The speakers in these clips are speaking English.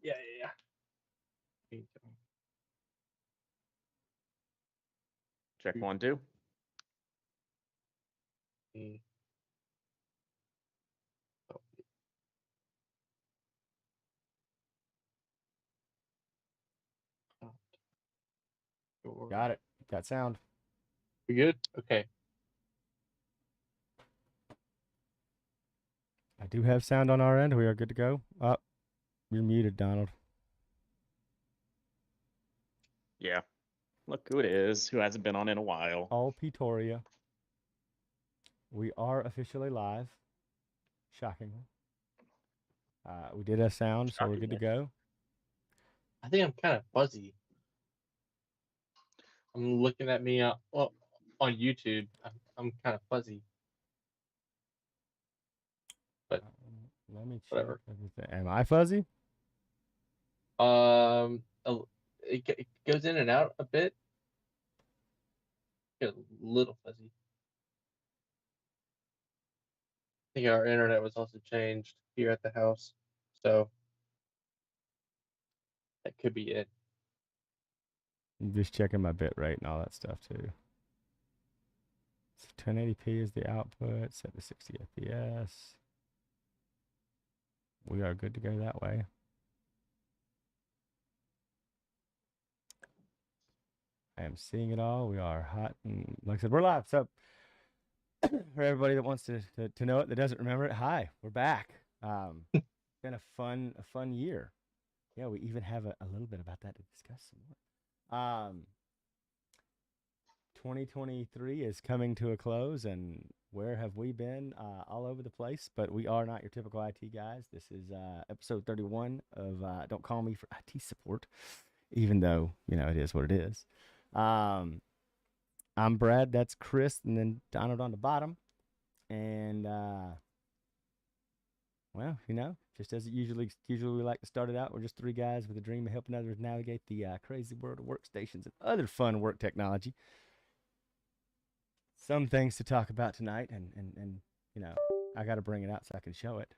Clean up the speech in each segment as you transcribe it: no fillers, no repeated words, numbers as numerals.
Yeah, yeah. Check 1, 2. Mm, oh, sure. Got it. Got sound. We good? Okay. I do have sound on our end. We are good to go. You're muted, Donald. Yeah. Look who it is. Who hasn't been on in a while. All Petoria. We are officially live. Shockingly. We did have sound, so we're good to go. I think I'm kind of fuzzy. I'm looking at me on YouTube. I'm kind of fuzzy, but Let me check whatever. everything. Am I fuzzy? It goes in and out a bit. Get a little fuzzy. I think our internet was also changed here at the house, so that could be it. I'm just checking my bit rate and all that stuff too. So 1080p is the output, set to 60 FPS. We are good to go that way. I am seeing it all. We are hot, and like I said, we're live. So for everybody that wants to know it, that doesn't remember it, hi, we're back. Been a fun year. Yeah, we even have a little bit about that to discuss some more. 2023 is coming to a close, and where have we been? All over the place, but we are not your typical IT guys. This is episode 31 of Don't Call Me for IT Support, even though, it is what it is. I'm Brad, that's Chris, and then Donald on the bottom. And, well, just as it usually we like to start it out, we're just three guys with a dream of helping others navigate the crazy world of workstations and other fun work technology. Some things to talk about tonight, and I got to bring it out so I can show it.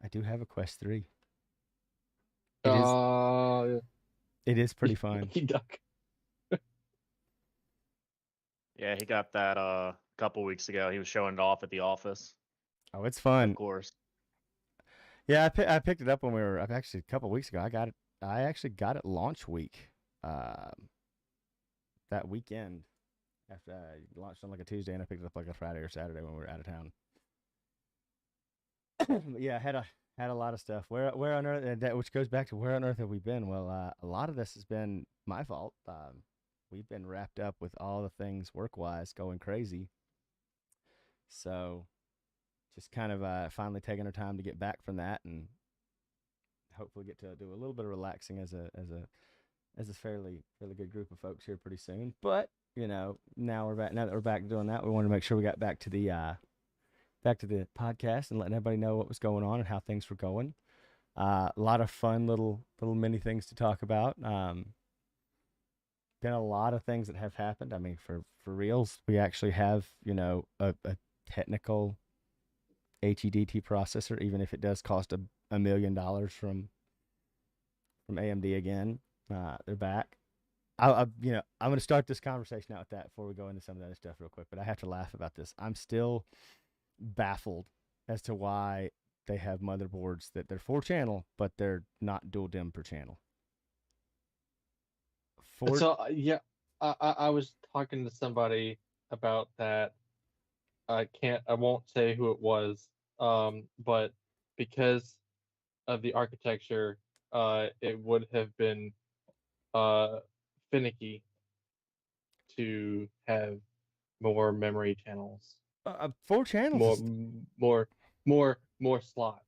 I do have a Quest 3. It is pretty fun. Duck. Yeah, he got that a couple weeks ago. He was showing it off at the office. Oh, it's fun. Of course. Yeah, I picked it up when we were actually a couple weeks ago. I actually got it launch week. That weekend after I launched on like a Tuesday, and I picked it up like a Friday or Saturday when we were out of town. But yeah, had a lot of stuff. Where on earth? Which goes back to where on earth have we been? Well, a lot of this has been my fault. We've been wrapped up with all the things work-wise going crazy. So, just kind of finally taking our time to get back from that, and hopefully get to do a little bit of relaxing as a fairly good group of folks here pretty soon. But now that we're back doing that, we wanted to make sure we got back to the podcast and letting everybody know what was going on and how things were going. A lot of fun little mini things to talk about. Been a lot of things that have happened. I mean, for reals, we actually have a technical HEDT processor, even if it does cost $1 million from AMD again. They're back. I'm going to start this conversation out with that before we go into some of the other stuff real quick, but I have to laugh about this. I'm still baffled as to why they have motherboards that they're 4-channel, but they're not dual DIMM per channel. So yeah, I was talking to somebody about that. I won't say who it was. But because of the architecture, it would have been finicky to have more memory channels. 4 channels. More slots.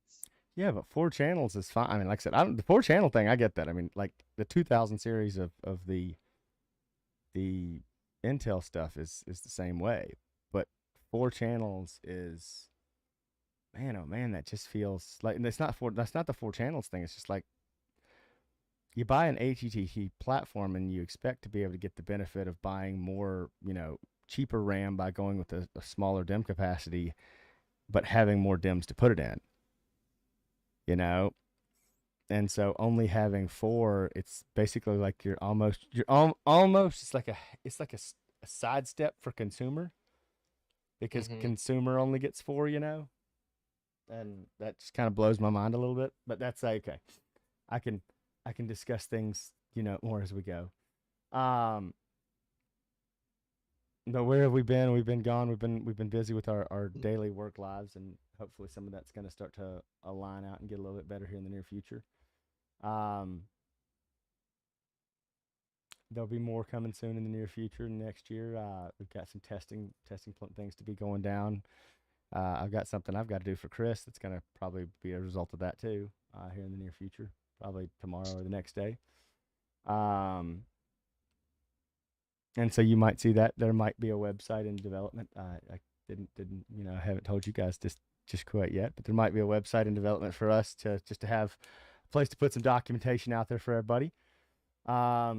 Yeah, but 4 channels is fine. I mean, like I said, the 4-channel thing, I get that. I mean, like the 2000 series of the Intel stuff is the same way, but 4 channels is, man, oh man, that just feels like, and that's not the 4 channels thing. It's just like you buy an HEDT platform and you expect to be able to get the benefit of buying more, cheaper RAM by going with a smaller DIMM capacity, but having more DIMMs to put it in. And so only having 4, it's basically like almost it's like a sidestep for consumer, because Mhm. consumer only gets 4, and that just kind of blows my mind a little bit. But that's okay. I can discuss things more as we go. But where have we been? We've been gone. We've been busy with our daily work lives, and hopefully some of that's going to start to align out and get a little bit better here in the near future. There'll be more coming soon in the near future. Next year, we've got some testing things to be going down. I've got something I've got to do for Chris that's going to probably be a result of that too, here in the near future, probably tomorrow or the next day. And so you might see that there might be a website in development. I didn't I haven't told you guys just quite yet, but there might be a website in development for us to have a place to put some documentation out there for everybody. Yeah,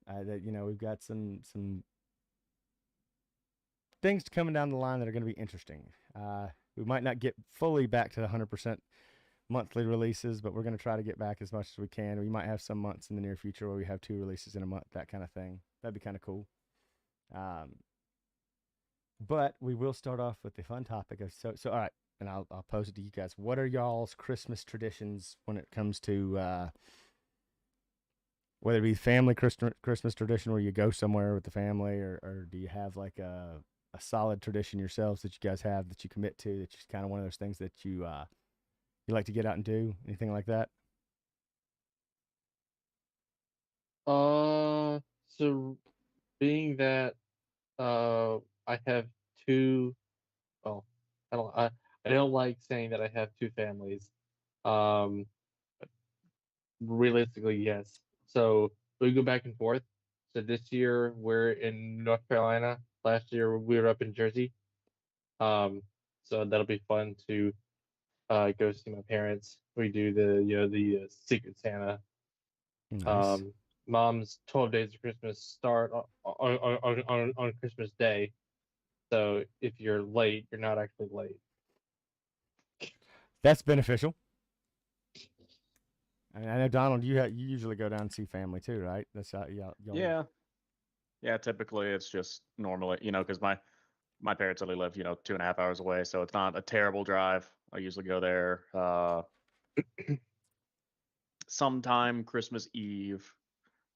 that we've got some things coming down the line that are going to be interesting. We might not get fully back to the 100% monthly releases, but we're going to try to get back as much as we can. We might have some months in the near future where we have 2 releases in a month, that kind of thing. That'd be kind of cool. But we will start off with the fun topic of so all right, and I'll pose it to you guys. What are y'all's Christmas traditions when it comes to whether it be family Christmas tradition where you go somewhere with the family, or do you have like a solid tradition yourselves that you guys have that you commit to, that's just kind of one of those things that you like to get out and do? Anything like that? So being that I have 2, well, I don't like saying that I have 2 families. Um, Realistically, yes. So we go back and forth. So this year we're in North Carolina. Last year we were up in Jersey. Um, so that'll be fun to go see my parents. We do the Secret Santa. Nice. Um, Mom's 12 Days of Christmas start on Christmas Day. So if you're late, you're not actually late. That's beneficial. I know, Donald, you usually go down and see family too, right? That's how y'all. Yeah. Yeah, typically it's just normally, because my parents only live, 2.5 hours away, so it's not a terrible drive. I usually go there sometime Christmas Eve,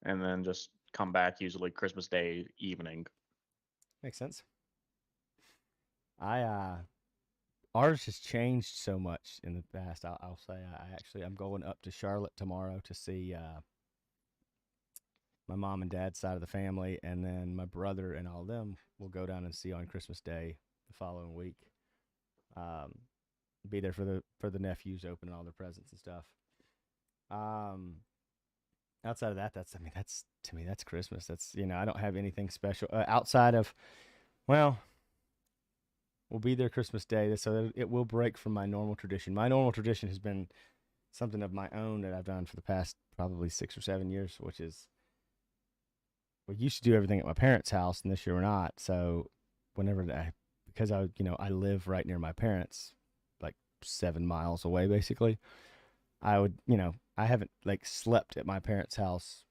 and then just come back usually Christmas Day evening. Makes sense. Ours has changed so much in the past. I'll say I'm going up to Charlotte tomorrow to see my mom and dad's side of the family, and then my brother and all of them will go down and see on Christmas Day the following week. Um, be there for the nephews opening all their presents and stuff. Outside of that, that's to me that's Christmas. That's I don't have anything special outside of, well, we'll be there Christmas Day, so it will break from my normal tradition. My normal tradition has been something of my own that I've done for the past probably 6 or 7 years, which is we used to do everything at my parents' house, and this year we're not. So because I live right near my parents, like 7 miles away, basically, I would I haven't like slept at my parents' house,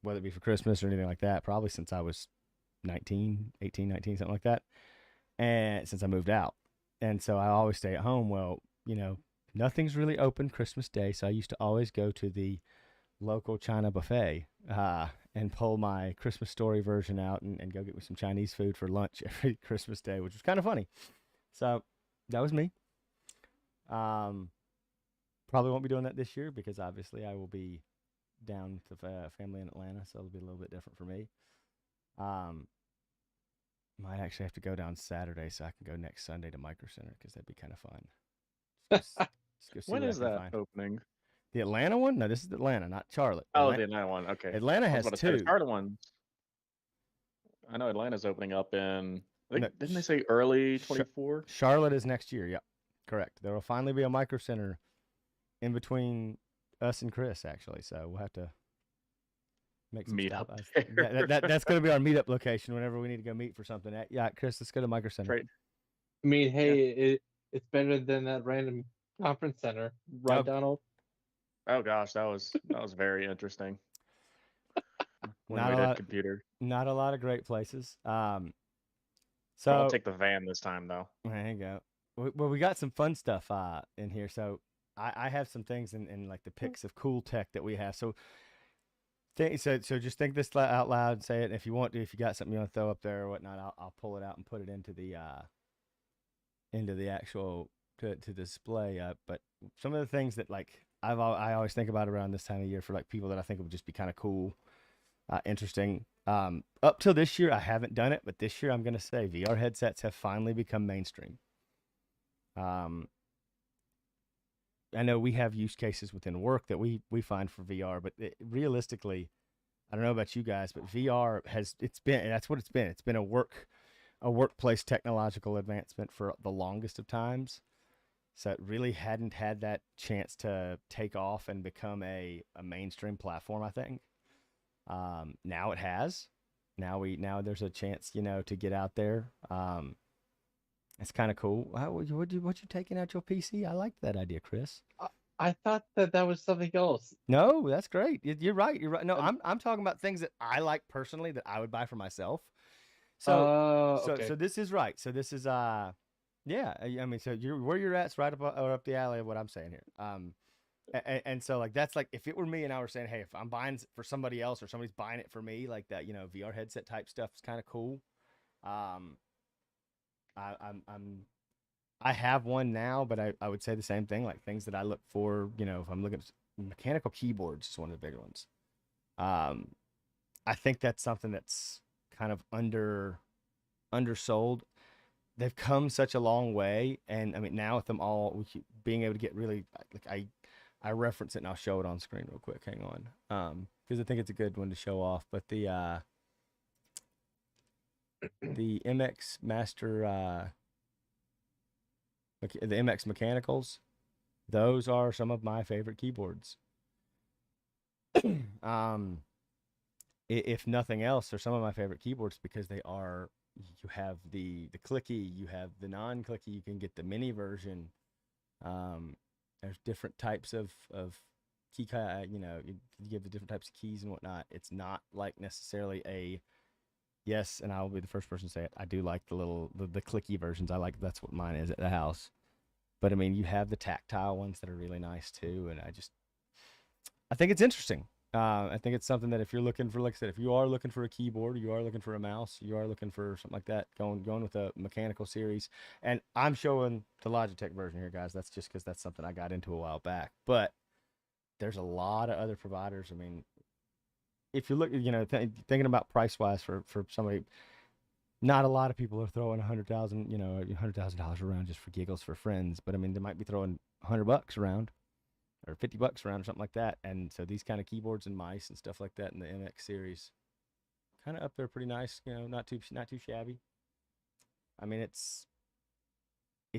whether it be for Christmas or anything like that, probably since I was 19, something like that, and since I moved out. And so I always stay at home. Well, nothing's really open Christmas Day, so I used to always go to the local China buffet and pull my Christmas Story version out and go get me some Chinese food for lunch every Christmas Day, which was kind of funny. So that was me. Probably won't be doing that this year because obviously I will be down with the family in Atlanta, so it'll be a little bit different for me. Might actually have to go down Saturday so I can go next Sunday to Micro Center because that'd be kind of fun. Just go see When what is I can that find. opening? The Atlanta one? No, this is Atlanta, not Charlotte. Oh, the Atlanta one. Okay. Atlanta I was has about to say the 2. Charlotte one. I know Atlanta's opening up in. No, Didn't they say early 24? Charlotte is next year. Yep, correct. There will finally be a Micro Center in between us and Chris, actually. So we'll have to make some Meet stuff. up there. That's going to be our meetup location whenever we need to go meet for something. Yeah, Chris, let's go to Micro Center. Right. I mean, hey, it's better than that random Conference center, right, Nope. Donald? Oh gosh, that was very interesting when Not we a did lot. computer. Not a lot of great places. I'll So take the van this time though. there you go. Well, we got some fun stuff in here. So I have some things in like the pics of cool tech that we have. So so just think this out loud and say it. And if you want to, if you got something you want to throw up there or whatnot, I'll pull it out and put it into the actual to display. But some of the things that like I always think about around this time of year for like people that I think would just be kind of cool, interesting. Up till this year, I haven't done it, but this year I'm gonna say VR headsets have finally become mainstream. Um, I know we have use cases within work that we find for VR, but realistically, I don't know about you guys, but VR that's what it's been. It's been a workplace technological advancement for the longest of times. So it really hadn't had that chance to take off and become a mainstream platform, I think. Now it has. Now there's a chance, to get out there. It's kind of cool. What you taking out your PC? I like that idea, Chris. I thought that was something else. No, that's great. You're right. You're right. No, Um, I'm talking about things that I like personally that I would buy for myself. okay. So this is right. So this is yeah. I mean, so you're where you're at's right up the alley of what I'm saying here. And so like that's like if it were me and I were saying, hey, if I'm buying for somebody else or somebody's buying it for me, like that, VR headset type stuff is kind of cool. Um, I have one now, but I would say the same thing. Like things that I look for, if I'm looking at mechanical keyboards, is one of the bigger ones. Um, I think that's something that's kind of undersold. They've come such a long way, and I mean now with them all being able to get really like I reference it and I'll show it on screen real quick. Hang on, because I think it's a good one to show off. But the MX Master the MX Mechanicals, those are some of my favorite keyboards. um, if nothing else, they're some of my favorite keyboards because they are. You have the clicky, you have the non-clicky. You can get the mini version. There's different types of key. You have the different types of keys and whatnot. It's not like necessarily a yes, and I'll be the first person to say it. I do like the clicky versions. That's what mine is at the house. But I mean, you have the tactile ones that are really nice too, and I think it's interesting. I think it's something that if you're looking for, like I said, if you are looking for a keyboard, you are looking for a mouse, you are looking for something like that, going with a mechanical series. And I'm showing the Logitech version here, guys. That's just because that's something I got into a while back. But there's a lot of other providers. I mean, if you look, thinking about price wise for somebody, not a lot of people are throwing $100,000 around just for giggles for friends. But I mean, they might be throwing $100 around or $50 around or something like that. And so these kind of keyboards and mice and stuff like that in the MX series, kind of up there, pretty nice. Not too shabby. I mean, it's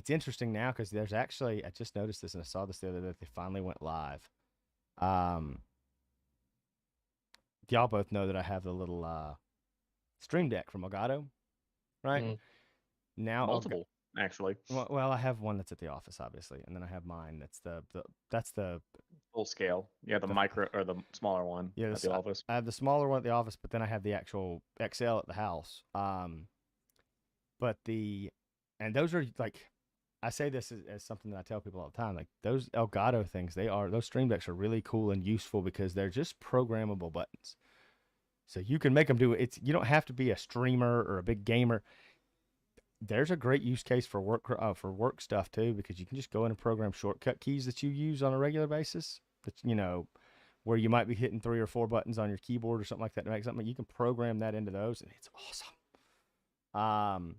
interesting now because there's actually I just noticed this and I saw this the other day that they finally went live. Y'all both know that I have the little Stream Deck from Elgato, right? Mm. Now Multiple, actually. Well, I have one that's at the office, obviously, and then I have mine. That's the Full scale. Yeah, the micro or the smaller one at the office. I have the smaller one at the office, but then I have the actual XL at the house. But and those are like, I say this as something that I tell people all the time. Like those Elgato things, those Stream Decks are really cool and useful because they're just programmable buttons. So you can make them do it. You don't have to be a streamer or a big gamer. There's a great use case for work stuff too, because you can just go in and program shortcut keys that you use on a regular basis. That where you might be hitting 3 or 4 buttons on your keyboard or something like that to make something. You can program that into those, and it's awesome.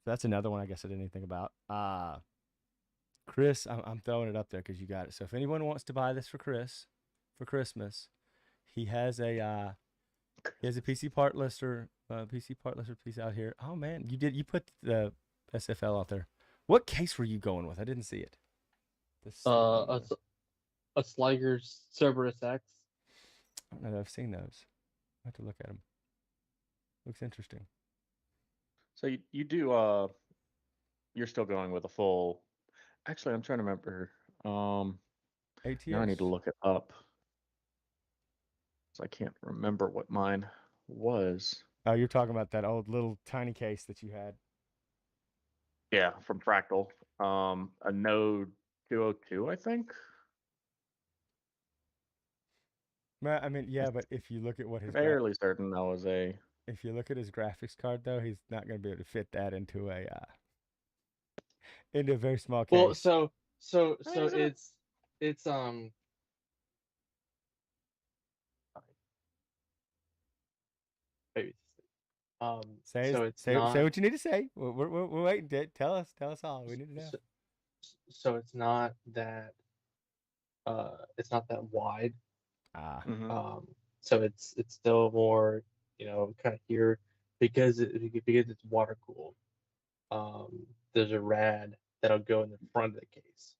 So that's another one I guess I didn't even think about. Chris, I'm throwing it up there because you got it. So if anyone wants to buy this for Chris for Christmas, he has a PC part lister. Piece out here. Oh man, you put the SFL out there. What case were you going with? I didn't see it. A Sliger's Cerberus X. I don't know that I've seen those. I have to look at them. Looks interesting. So you do you're still going with a full Actually, I'm trying to remember. Now I need to ATX. look it up. 'Cause I can't remember what mine was. Oh, you're talking about that old little tiny case that you had. Yeah, from Fractal. A Node 202, I think. I mean, yeah, but if you look at what his Fairly certain that was a. if you look at his graphics card, though, he's not going to be able to fit that into a very small case. Well, so Is it? it's maybe say so it's say not say what you need to say. We're waiting. Tell us all. We need to know. so it's not that wide. Ah, Mhm. So it's still more, kind of here because it's water cooled. There's a rad that'll go in the front of the case.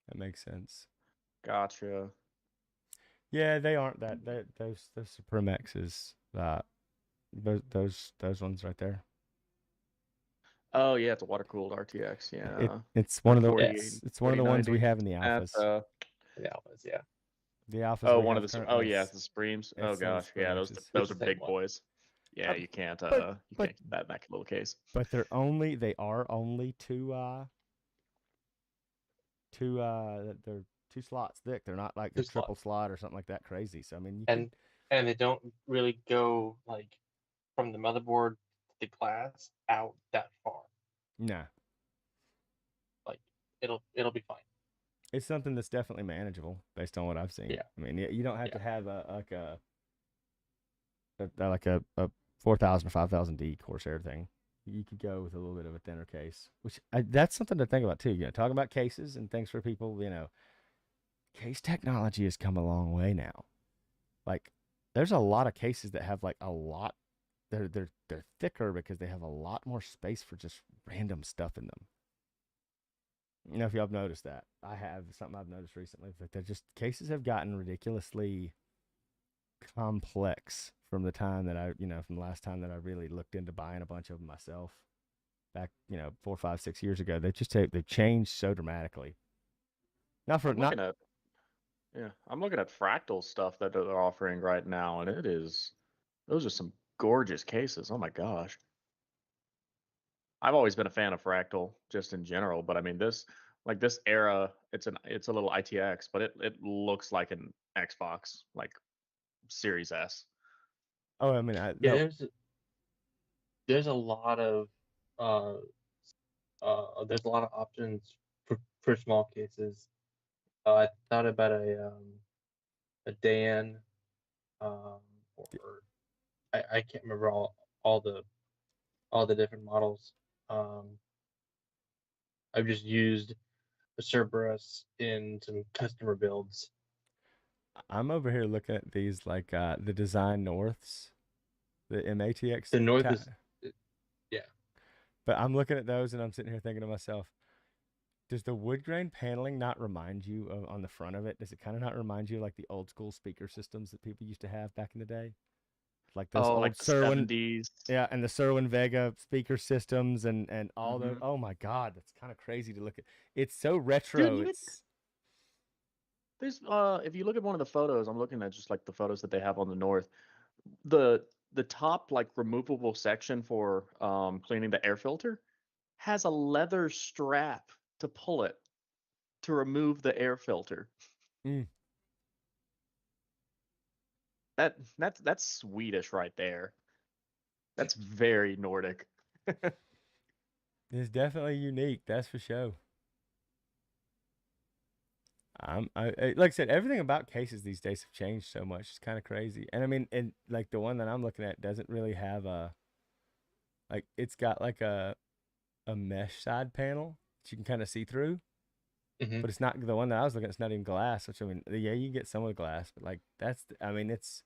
that makes sense. Gotcha. Yeah, they aren't that. Those Supreme X's. Those ones right there. Oh yeah, it's a water cooled RTX. Yeah. It's one of the 40, it's one of the ones we 4090. have in the That's alphas. The Alphas, yeah. The alphas oh we one have of the currently. yeah, it's the Supremes. Oh it's the gosh, Supreme yeah, X's. It's those the are same big one. boys. Yeah, you can't but keep that in that little case. But they are only they're 2 slots thick. They're not like a triple slot or something like that crazy. So I mean, and they don't really go like from the motherboard to the glass out that far. Nah, Like it'll be fine. it's something that's definitely manageable based on what I've seen. Yeah. I mean, you don't have to have a 4,000 or 5,000 D Corsair thing. You could go with a little bit of a thinner case, which that's something to think about too. Talking about cases and things for people. Case technology has come a long way now. Like, there's a lot of cases that have like a lot. They're thicker because they have a lot more space for just random stuff in them. If y'all have noticed that, I have something I've noticed recently that they're just cases have gotten ridiculously complex from the time that from the last time that I really looked into buying a bunch of them myself back 4, 5, 6 years ago. They've changed so dramatically. I'm looking at Fractal stuff that they're offering right now, and those are some gorgeous cases. Oh my gosh. I've always been a fan of Fractal just in general, but I mean this era, it's a little ITX, but it looks like an Xbox, like Series S. Oh, I mean, Yeah, there's a lot of there's a lot of options for small cases. I thought about a Dan, or I can't remember all the different models. I've just used a Cerberus in some customer builds. I'm over here looking at these like the Design Norths, the MATX. The North is, yeah. But I'm looking at those and I'm sitting here thinking to myself, does the wood grain paneling not remind you on the front of it? Does it kind of not remind you like the old school speaker systems that people used to have back in the day? Like those old like the Serwin, 70s. yeah, and the Serwin Vega speaker systems and all those. Mm-hmm. Oh my God, that's kind of crazy to look at. It's so retro. Dude, there's if you look at one of the photos, I'm looking at just like the photos that they have on the North. The top like removable section for cleaning the air filter has a leather strap to pull it to remove the air filter. Mm. That's Swedish right there. That's very Nordic. It's definitely unique, that's for sure. Like I said, everything about cases these days have changed so much. It's kind of crazy. And I mean, and like the one that I'm looking at doesn't really have it's got like a mesh side panel that you can kind of see through. Mm-hmm. But it's not the one that I was looking at. It's not even glass. Which I mean, yeah, you can get some with glass, but like it's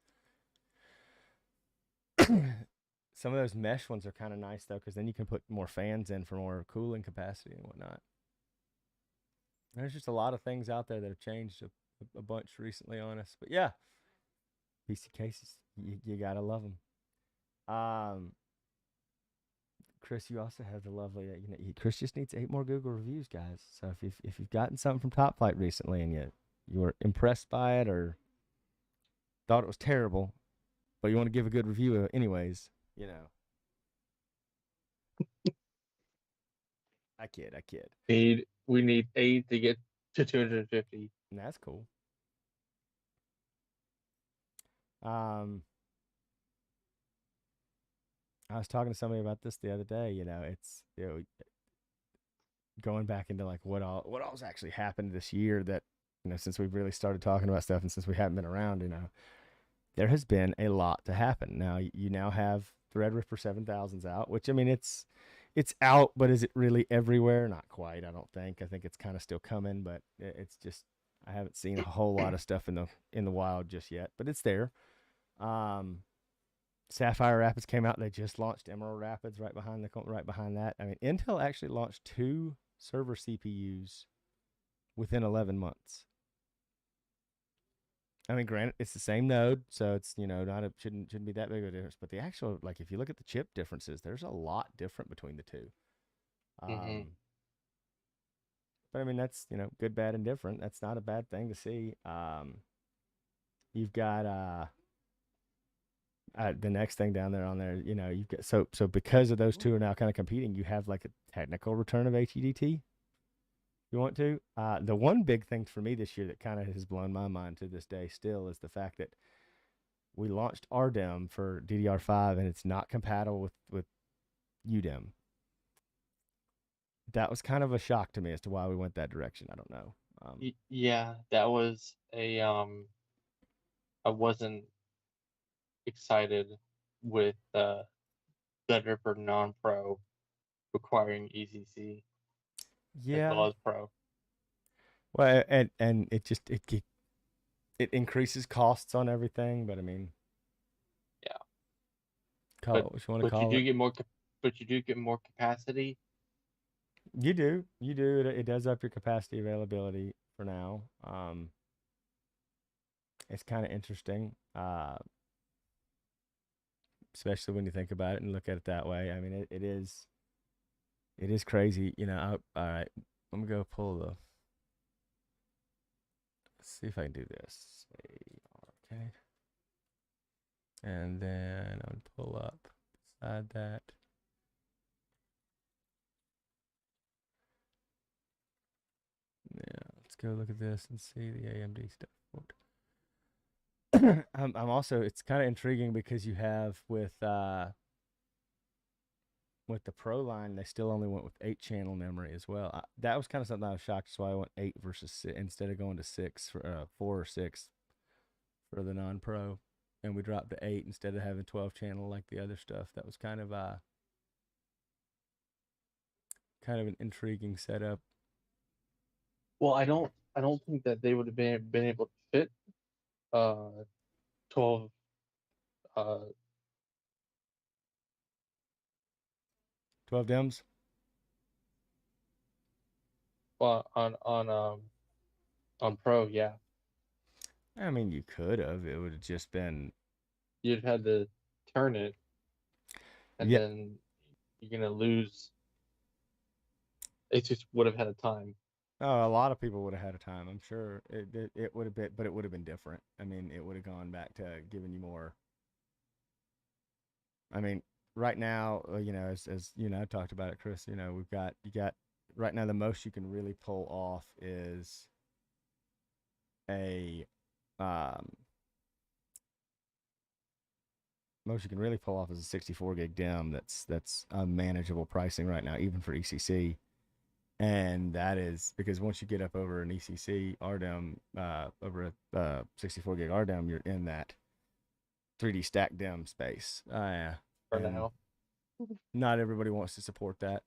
some of those mesh ones are kind of nice though, because then you can put more fans in for more cooling capacity and whatnot. There's just a lot of things out there that have changed a bunch recently on us. But yeah, PC cases, you gotta love them. Chris, you also have the lovely, Chris just needs 8 more Google reviews, guys. So if you've gotten something from Top Flight recently and you were impressed by it or thought it was terrible, but you want to give a good review anyways, I kid. We need 8 to get to 250. And that's cool. I was talking to somebody about this the other day. It's going back into like what all's actually happened this year that since we've really started talking about stuff and since we haven't been around, there has been a lot to happen. Now you now have Threadripper 7000s out, which I mean it's out, but is it really everywhere? Not quite. I don't think. I think it's kind of still coming, but it's just I haven't seen a whole lot of stuff in the wild just yet, but it's there. Sapphire Rapids came out. They just launched Emerald Rapids right behind that. I mean, Intel actually launched 2 server CPUs within 11 months. I mean, granted, it's the same node, so it's shouldn't be that big of a difference. But the actual if you look at the chip differences, there's a lot different between the two. But I mean, that's good, bad, and different. That's not a bad thing to see. You've got the next thing down there on there. You've got so because of those two are now kind of competing, you have like a technical return of HEDT. You want to? The one big thing for me this year that kind of has blown my mind to this day still is the fact that we launched RDIMM for DDR5 and it's not compatible with UDIMM. That was kind of a shock to me as to why we went that direction. I don't know. Yeah, that was a I wasn't excited with Threadripper non-pro requiring ECC as well as pro. Well, and it just it increases costs on everything, but I mean, yeah. Call it what you want to call it. But you do get more capacity. You do. It does up your capacity availability for now. It's kind of interesting, especially when you think about it and look at it that way. I mean, it is crazy. All right, let me go pull the. Let's see if I can do this. Okay. And then I would pull up beside that. Yeah, let's go look at this and see the AMD stuff. I'm also, it's kind of intriguing because you have with the Pro line, they still only went with 8-channel memory as well. That was kind of something I was shocked. So I went 8 versus 6 instead of going to 6 for 4 or 6 for the non-Pro, and we dropped to 8 instead of having 12-channel like the other stuff. That was kind of an intriguing setup. Well, I don't think that they would have been able to fit 12 12 DIMMs. Well, on Pro, yeah. I mean, you could have. It would have just been. You'd have had to turn it, and then you're gonna lose. It just would have had a time. Oh, a lot of people would have had a time. I'm sure it would have been, but it would have been different. I mean, it would have gone back to giving you more. I mean, right now, as I talked about it, Chris. You got right now the most you can really pull off is a most you can really pull off is a 64 gig DIMM. That's manageable pricing right now, even for ECC. And that is because once you get up over an ECC RDIMM, over a 64 gig RDIMM, you're in that 3D stack DIMM space. For now. Not everybody wants to support that.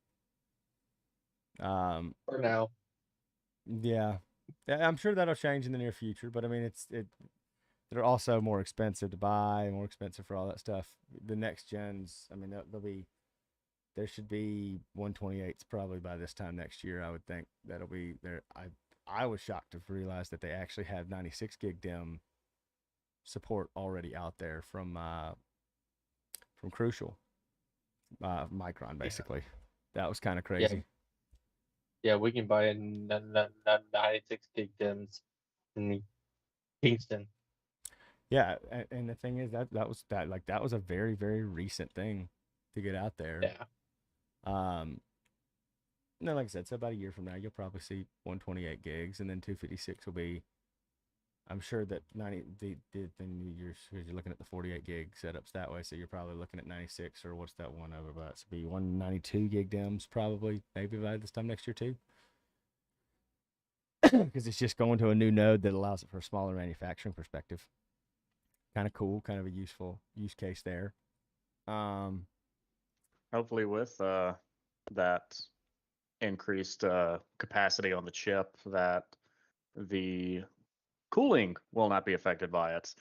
For now. Yeah. I'm sure that'll change in the near future, but I mean, they're also more expensive to buy, more expensive for all that stuff. The next gens, I mean, there should be 128s probably by this time next year. I would think that'll be there. I was shocked to realize that they actually have 96 gig DIMM support already out there from Crucial. micron basically. That was kind of crazy. Yeah, we can buy a 96 gig DIMMs in Kingston. Yeah, and the thing is that was a very very recent thing to get out there. Yeah. No, like I said, so about a year from now, you'll probably see 128 gigs, and then 256 will be. I'm sure that 90 then you're looking at the 48 gig setups that way, so you're probably looking at 96 or what's that one over about? It's be 192 gig DIMMs probably maybe by this time next year too, because it's just going to a new node that allows it for a smaller manufacturing perspective. Kind of cool, kind of a useful use case there. Hopefully with that increased capacity on the chip, that the cooling will not be affected by it,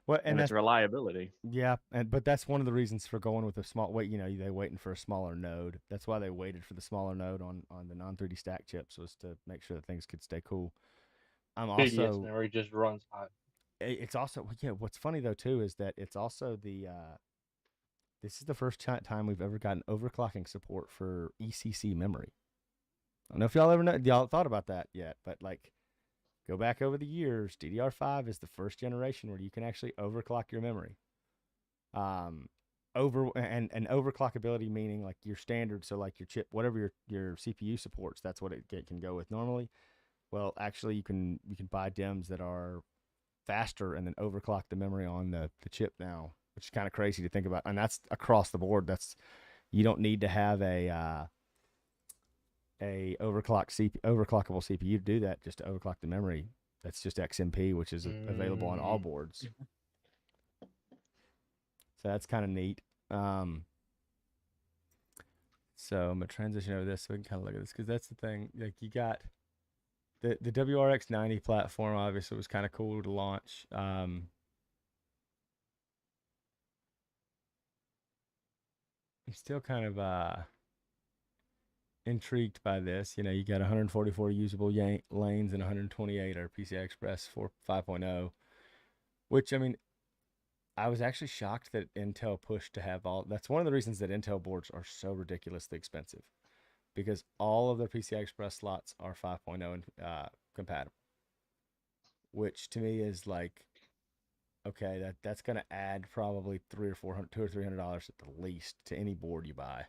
Well, and its reliability. Yeah, but that's one of the reasons for going with a small wait. They waiting for a smaller node. That's why they waited for the smaller node on the non 3D stack chips, was to make sure that things could stay cool. I'm also memory just runs hot. It's also What's funny though too is that it's also this is the first time we've ever gotten overclocking support for ECC memory. I don't know if y'all thought about that yet, but like, go back over the years, DDR5 is the first generation where you can actually overclock your memory. Overclockability meaning like your standard, so like your chip, whatever your CPU supports, that's what it can go with normally. Well, actually, you can buy DIMMs that are faster and then overclock the memory on the chip now, which is kind of crazy to think about. And that's across the board. You don't need to have a overclockable CPU to do that, just to overclock the memory. That's just XMP, which is available on all boards. So that's kind of neat. So I'm gonna transition over this so we can kind of look at this, because that's the thing. Like, you got the WRX90 platform. Obviously, was kind of cool to launch. I'm still kind of intrigued by this. You got 144 usable lanes and 128 are PCI Express 5.0, which, I mean, I was actually shocked that Intel pushed to have all. That's one of the reasons that Intel boards are so ridiculously expensive, because all of their PCI Express slots are 5.0 and compatible, which to me is like, okay, that's going to add probably $200 or $300 at the least to any board you buy,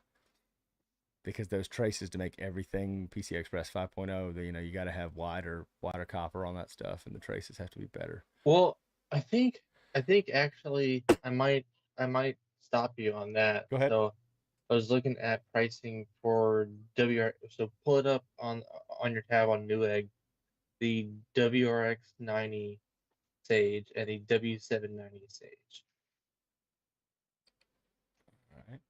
because those traces to make everything PCI Express 5.0, you got to have wider copper on that stuff, and the traces have to be better. Well, I think actually I might stop you on that. Go ahead. So I was looking at pricing for WR. So pull it up on your tab on Newegg, the WRX 90 Sage and the W790 Sage. All right.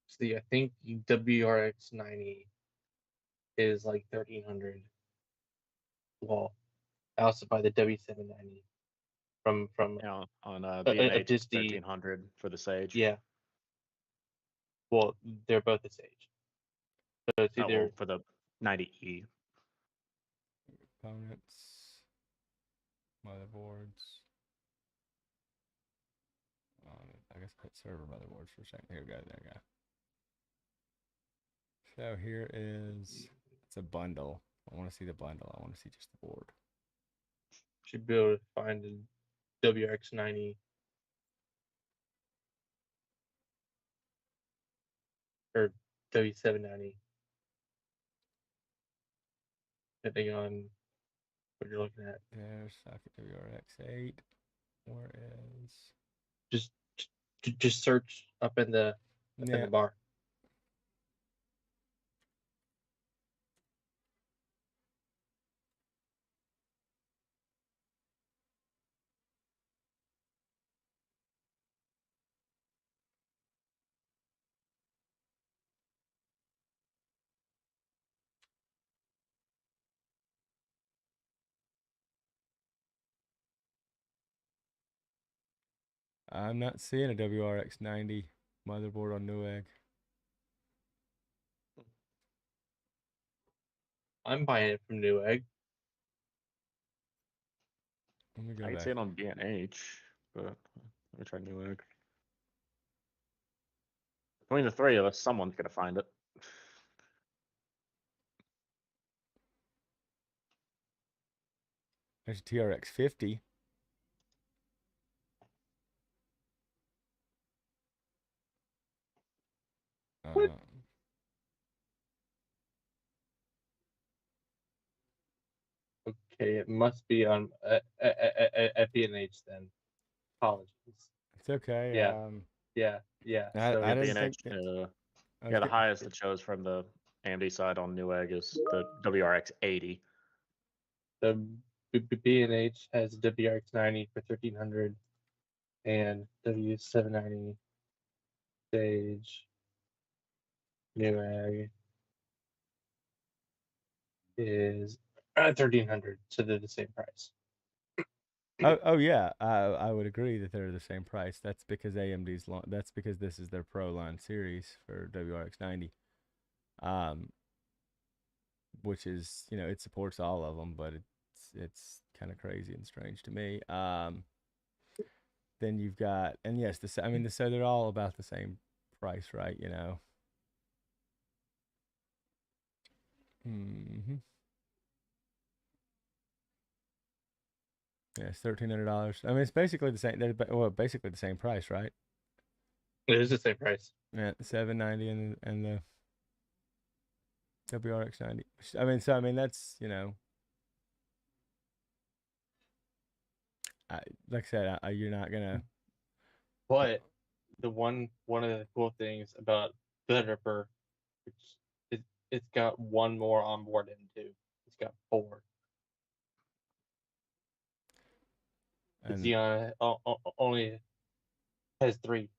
See, I think the WRX 90 is like 1,300. Well, I also buy the W790 from on B&H, Disney. 1,300 for the Sage. Yeah. Well, they're both the Sage. So it's either for the 90E. Components, motherboards. I guess put server motherboards for a second. Here we go. There we go. So here it's a bundle. I want to see the bundle. I want to see just the board. Should be able to find the WX90 or W790, depending on what you're looking at. There's socket WRX8. Where is? Just search up in the bar. I'm not seeing a WRX90 motherboard on Newegg. I'm buying it from Newegg. Let me go I can back. see it on B&H, but let me try Newegg. Between the three of us, someone's gonna find it. There's a TRX 50. What? Okay, it must be on at B&H then. Apologies. It's okay. Yeah. So I Yeah, didn't think. the highest it shows from the AMD side on Newegg is the WRX 80. the B&H has WRX 90 for 1300 and W790 Sage Newegg is 1300, so they're the same price. Oh yeah, I would agree that they're the same price. That's because AMD's that's because this is their Pro line series for WRX 90, which is, you know, it supports all of them, but it's kind of crazy and strange to me. Then you've got, and yes, so they're all about the same price, right? You know. Yeah, it's $1,300. I mean, it's basically the same. Well, basically the same price, right? It is the same price. Yeah, the 790 and the WRX 90. I mean that's, you know, like I said, you're not gonna. But one of the cool things about Threadripper, which it's got one more onboard M2. It's got 4. The And Xeon only has 3.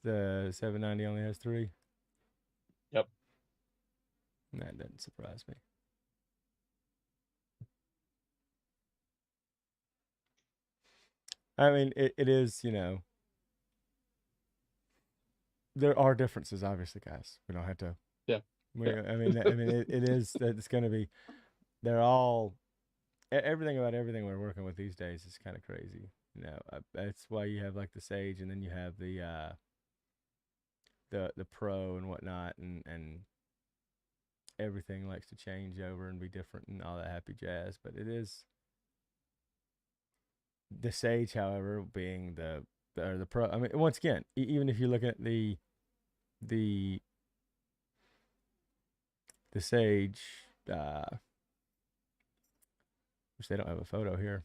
the 790 only has 3. Yep. That doesn't surprise me. I mean, it is, you know, there are differences, obviously, guys. We don't have to. Yeah. I mean, it is that it's going to be. They're all everything about everything we're working with these days is kind of crazy. You know, that's why you have like the Sage, and then you have the Pro and whatnot, and everything likes to change over and be different and all that happy jazz. But it is the Sage, however, being the Pro. I mean, once again, even if you're looking at the Sage, which they don't have a photo here.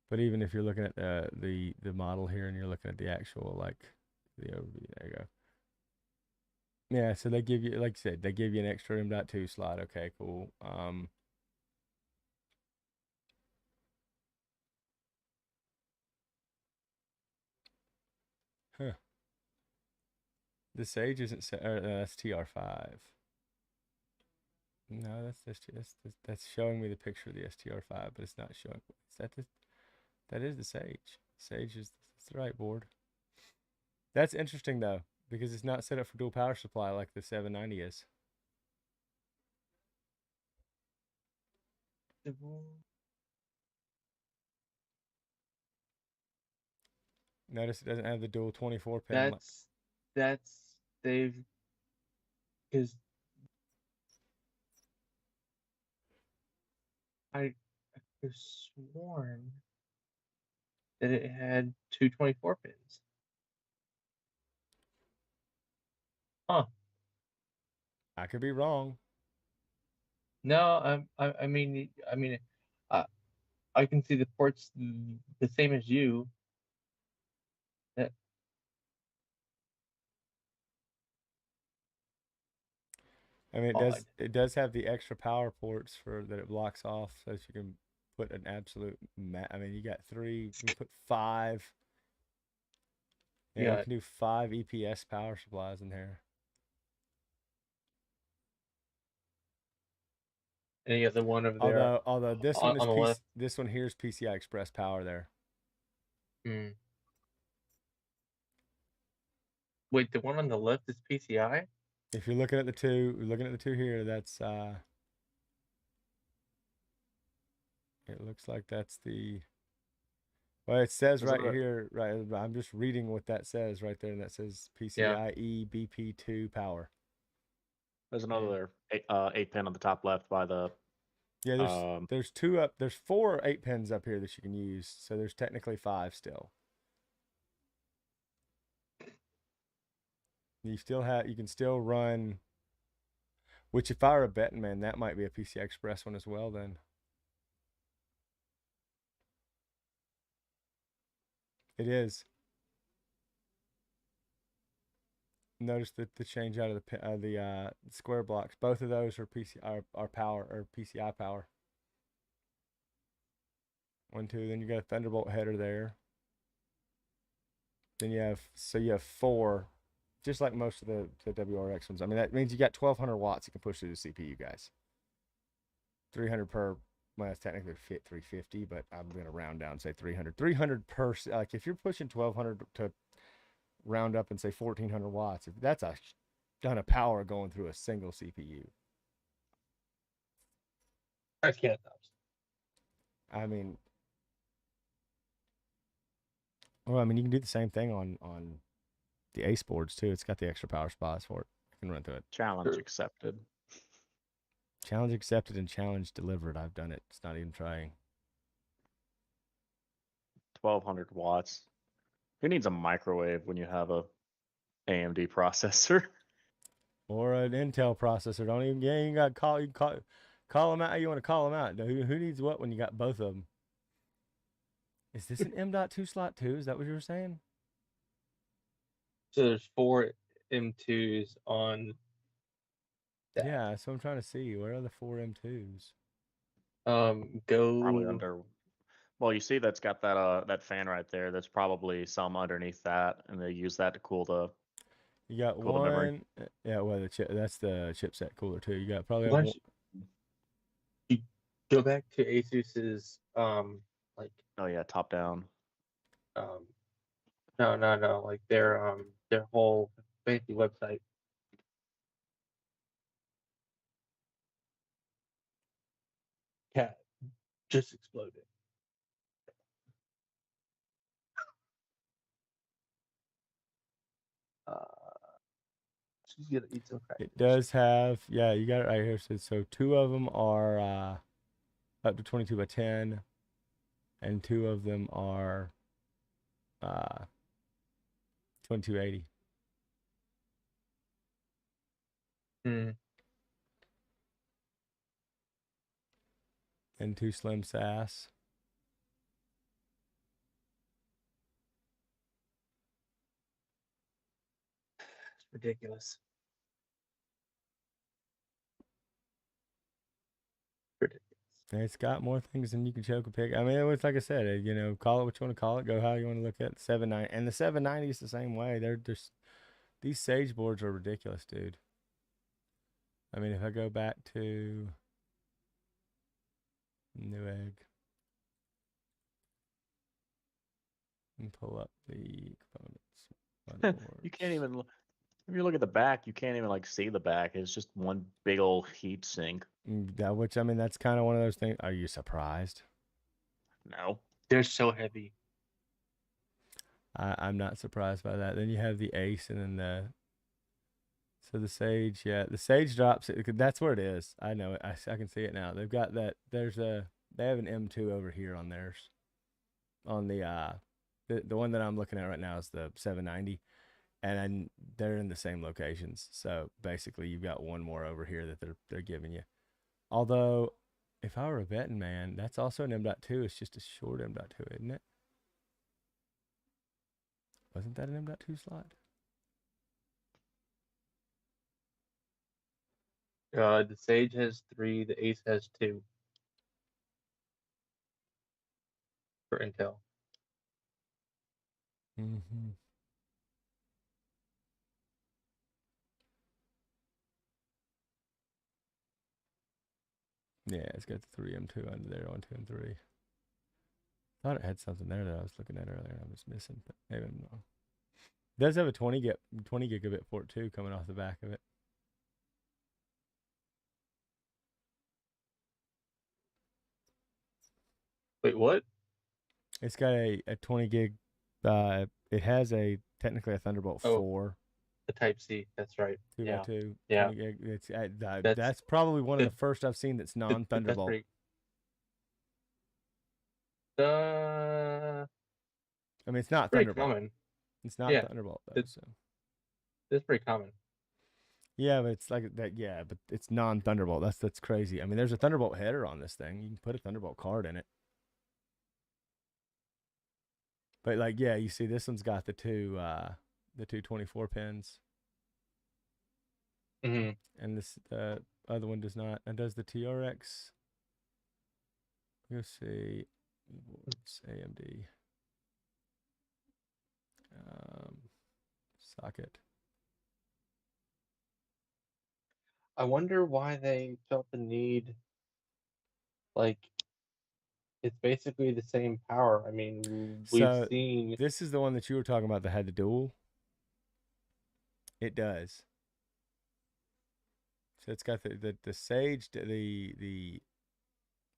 But even if you're looking at the model here and you're looking at the actual, like, the overview, there you go. Yeah, so they give you, like I said, they give you an extra M.2 slot. Okay, cool. The Sage isn't set, that's TR5. No, that's showing me the picture of the STR5, but it's not showing. That is the Sage. Sage is that's the right board. That's interesting though, because it's not set up for dual power supply like the 790 is. Notice it doesn't have the dual 24 pin. That's they've because I could have sworn that it had 2 24 pins. Huh. I could be wrong. No, I mean, I can see the ports the same as you. I mean, it does have the extra power ports for that it blocks off, so that you can put an absolute. I mean, you got 3. You can put 5. Yeah, you can do 5 EPS power supplies in here. Any other one over there? Although this one is this one here's PCI Express power there. Wait, the one on the left is PCI? If you're looking at the two here, that's it looks like that's the Well, it says Is it right a- here, right? I'm just reading what that says right there, and that says Yeah. PCIe BP2 power. There's another 8-pin on the top left by the. Yeah, there's two up. There's 4 8-pins up here that you can use. So there's technically 5 still. You can still run. Which, if I were a betting man, that might be a PCI Express one as well. Then it is. Notice the change out of the square blocks. Both of those are are power or PCI power. 1, 2. Then you got a Thunderbolt header there. Then you have 4, just like most of the WRX ones. I mean, that means you got 1,200 watts you can push through the CPU, guys. 300 per. Well, it's technically 350, but I'm gonna round down and say 300. 300 per. Like if you're pushing 1,200 to round up and say 1,400 watts, that's a ton of power going through a single CPU. I can't. I mean, you can do the same thing on the Ace boards too. It's got the extra power spots for it. I can run through it. Challenge accepted. Challenge accepted and challenge delivered. I've done it. It's not even trying. 1,200 watts. Who needs a microwave when you have a AMD processor? Or an Intel processor. Don't even. Yeah, you got to call. You call them out how you want to call them out. Who needs what when you got both of them? Is this an M.2 slot too? Is that what you were saying? So there's 4 M2s on that. Yeah, that's what I'm trying to see. Where are the 4 M2s? Go Probably under. Well, you see that's got that fan right there. That's probably some underneath that, and they use that to cool the. You got Cool the memory. one. Yeah, well, that's the chipset cooler too. You got probably Why one. you go back to Asus's like Oh yeah, top down. no like their whole fancy website. Cat just exploded. She's gonna eat some crackers. It does have. Yeah, you got it right here. So 2 of them are up to 22 by 10, and 2 of them are 2280. And 2 slim SAS. It's ridiculous. And it's got more things than you can choke a pick. I mean, it was like I said, call it what you want to call it, go how you want to look at it. 790 and the 790 is the same way. They're just these Sage boards are ridiculous, dude. I mean, if I go back to Newegg and pull up the components. You can't even. If you look at the back, you can't even see the back. It's just one big old heat sink. Which I mean, that's kind of one of those things. Are you surprised? No. They're so heavy. I'm not surprised by that. Then you have the Ace, and then the Sage. Yeah, the Sage drops it. That's where it is. I know it. I can see it now. They've got that. They have an M2 over here on theirs. On the one that I'm looking at right now is the 790, and they're in the same locations. So basically, you've got one more over here that they're giving you. Although, if I were a betting man, that's also an M.2. It's just a short M.2, isn't it? Wasn't that an M.2 slot? The Sage has 3. The Ace has 2 for Intel. Mm-hmm. Yeah, it's got the 3 M2 under there, 1, 2, and 3. Thought it had something there that I was looking at earlier. I was missing, but maybe I'm wrong. It does have a 20 gigabit port too coming off the back of it. Wait, what? It's got a 20 gig. It has technically a Thunderbolt 4. The Type C. That's right. 2x2, Yeah. 20 gig. It's That's that's probably one of that- the first I've seen that's that's non-Thunderbolt. pretty. I mean, it's not Pretty Thunderbolt. common. It's not Yeah, Thunderbolt though. So It's pretty common. yeah, but it's like that. Yeah, but it's non-Thunderbolt. That's crazy. I mean, there's a Thunderbolt header on this thing. You can put a Thunderbolt card in it. But like, yeah, you see, this one's got the two 24 pins, Mm-hmm. and this other one does not. And does the TRX? Let's see, what's AMD socket. I wonder why they felt the need. Like, it's basically the same power. I mean, we've So seen. this is the one that you were talking about that had the dual. It does. So it's got the Sage, the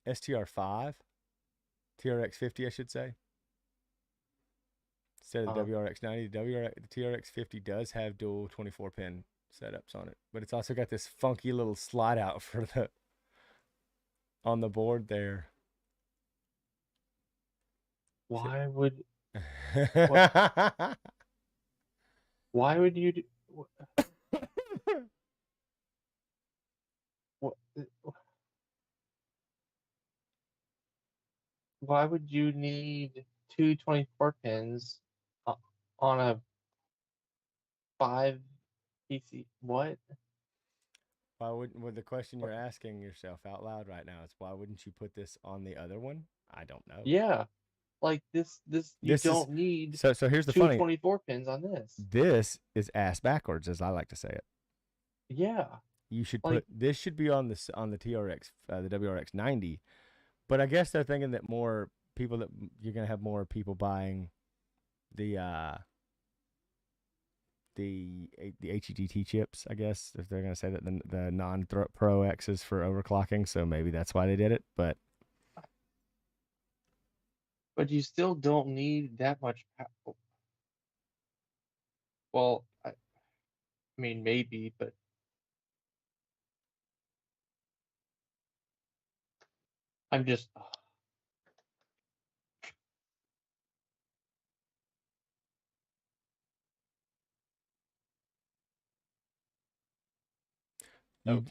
STR5, TRX50, I should say. Instead of the WRX90, the TRX50 does have dual 24 pin setups on it, but it's also got this funky little slide out for the on the board there. Why would why would you do, what, why would you need two 24 pins on a 5 PC? What? Why wouldn't? Well, the question you're asking yourself out loud right now is why wouldn't you put this on the other one? I don't know. Yeah, like this you don't need. So here's the two funny. 24 pins on this. This is ass backwards, as I like to say it. Yeah. You should put this should be on the TRX, the WRX90, but I guess they're thinking that more people that you're gonna have more people buying the HEGT chips. I guess if they're gonna say that the non-Pro X is for overclocking, so maybe that's why they did it. But you still don't need that much power. Well, I mean maybe, but I'm just.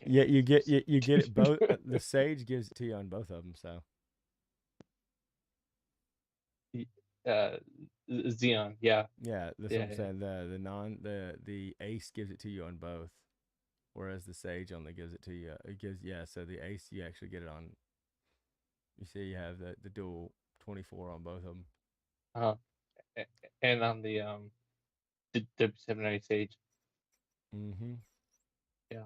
you get it both. The Sage gives it to you on both of them. So Xeon, yeah. Yeah, that's what I'm saying. The Ace gives it to you on both, whereas the Sage only gives it to you. So the Ace you actually get it on. You see, you have the dual 24 on both of them. And on the W790 Sage. Mm-hmm. Yeah.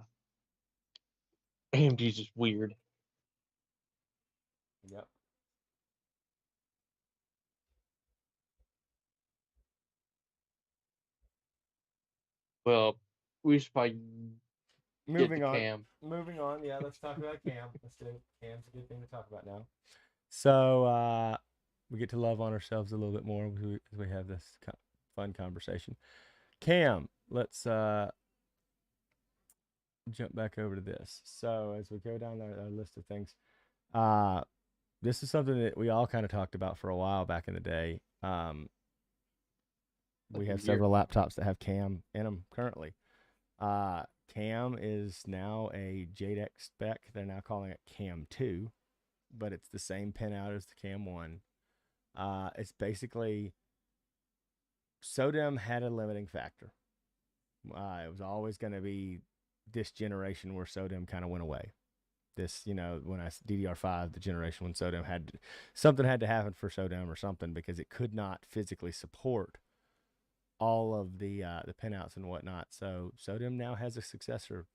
AMD's just weird. Yep. Well, we should probably moving on. Cam. Moving on. Yeah, let's talk about Cam. Let's do it. Cam's a good thing to talk about now. So we get to love on ourselves a little bit more as we have this fun conversation. Cam, let's jump back over to this. So as we go down our list of things, this is something that we all kind of talked about for a while back in the day. We have several laptops that have Cam in them currently. Cam is now a JEDEC spec. They're now calling it Cam 2, but it's the same pinout as the Cam 1. It's basically SODIMM had a limiting factor. It was always going to be this generation where SODIMM kind of went away. This, when I DDR5, the generation when SODIMM something had to happen for SODIMM or something because it could not physically support all of the pinouts and whatnot. So SODIMM now has a successor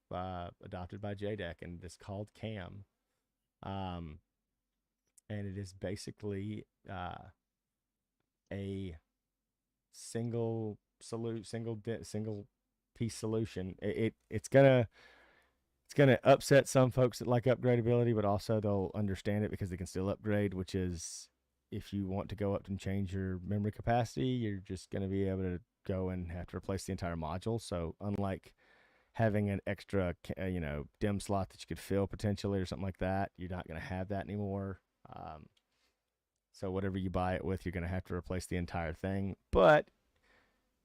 adopted by JEDEC, and it's called Cam. And it is basically a single piece solution. It's gonna upset some folks that like upgradability, but also they'll understand it because they can still upgrade, which is if you want to go up and change your memory capacity, you're just going to be able to go and have to replace the entire module. So unlike having an extra, DIMM slot that you could fill potentially or something like that, you're not going to have that anymore. So whatever you buy it with, you're going to have to replace the entire thing. But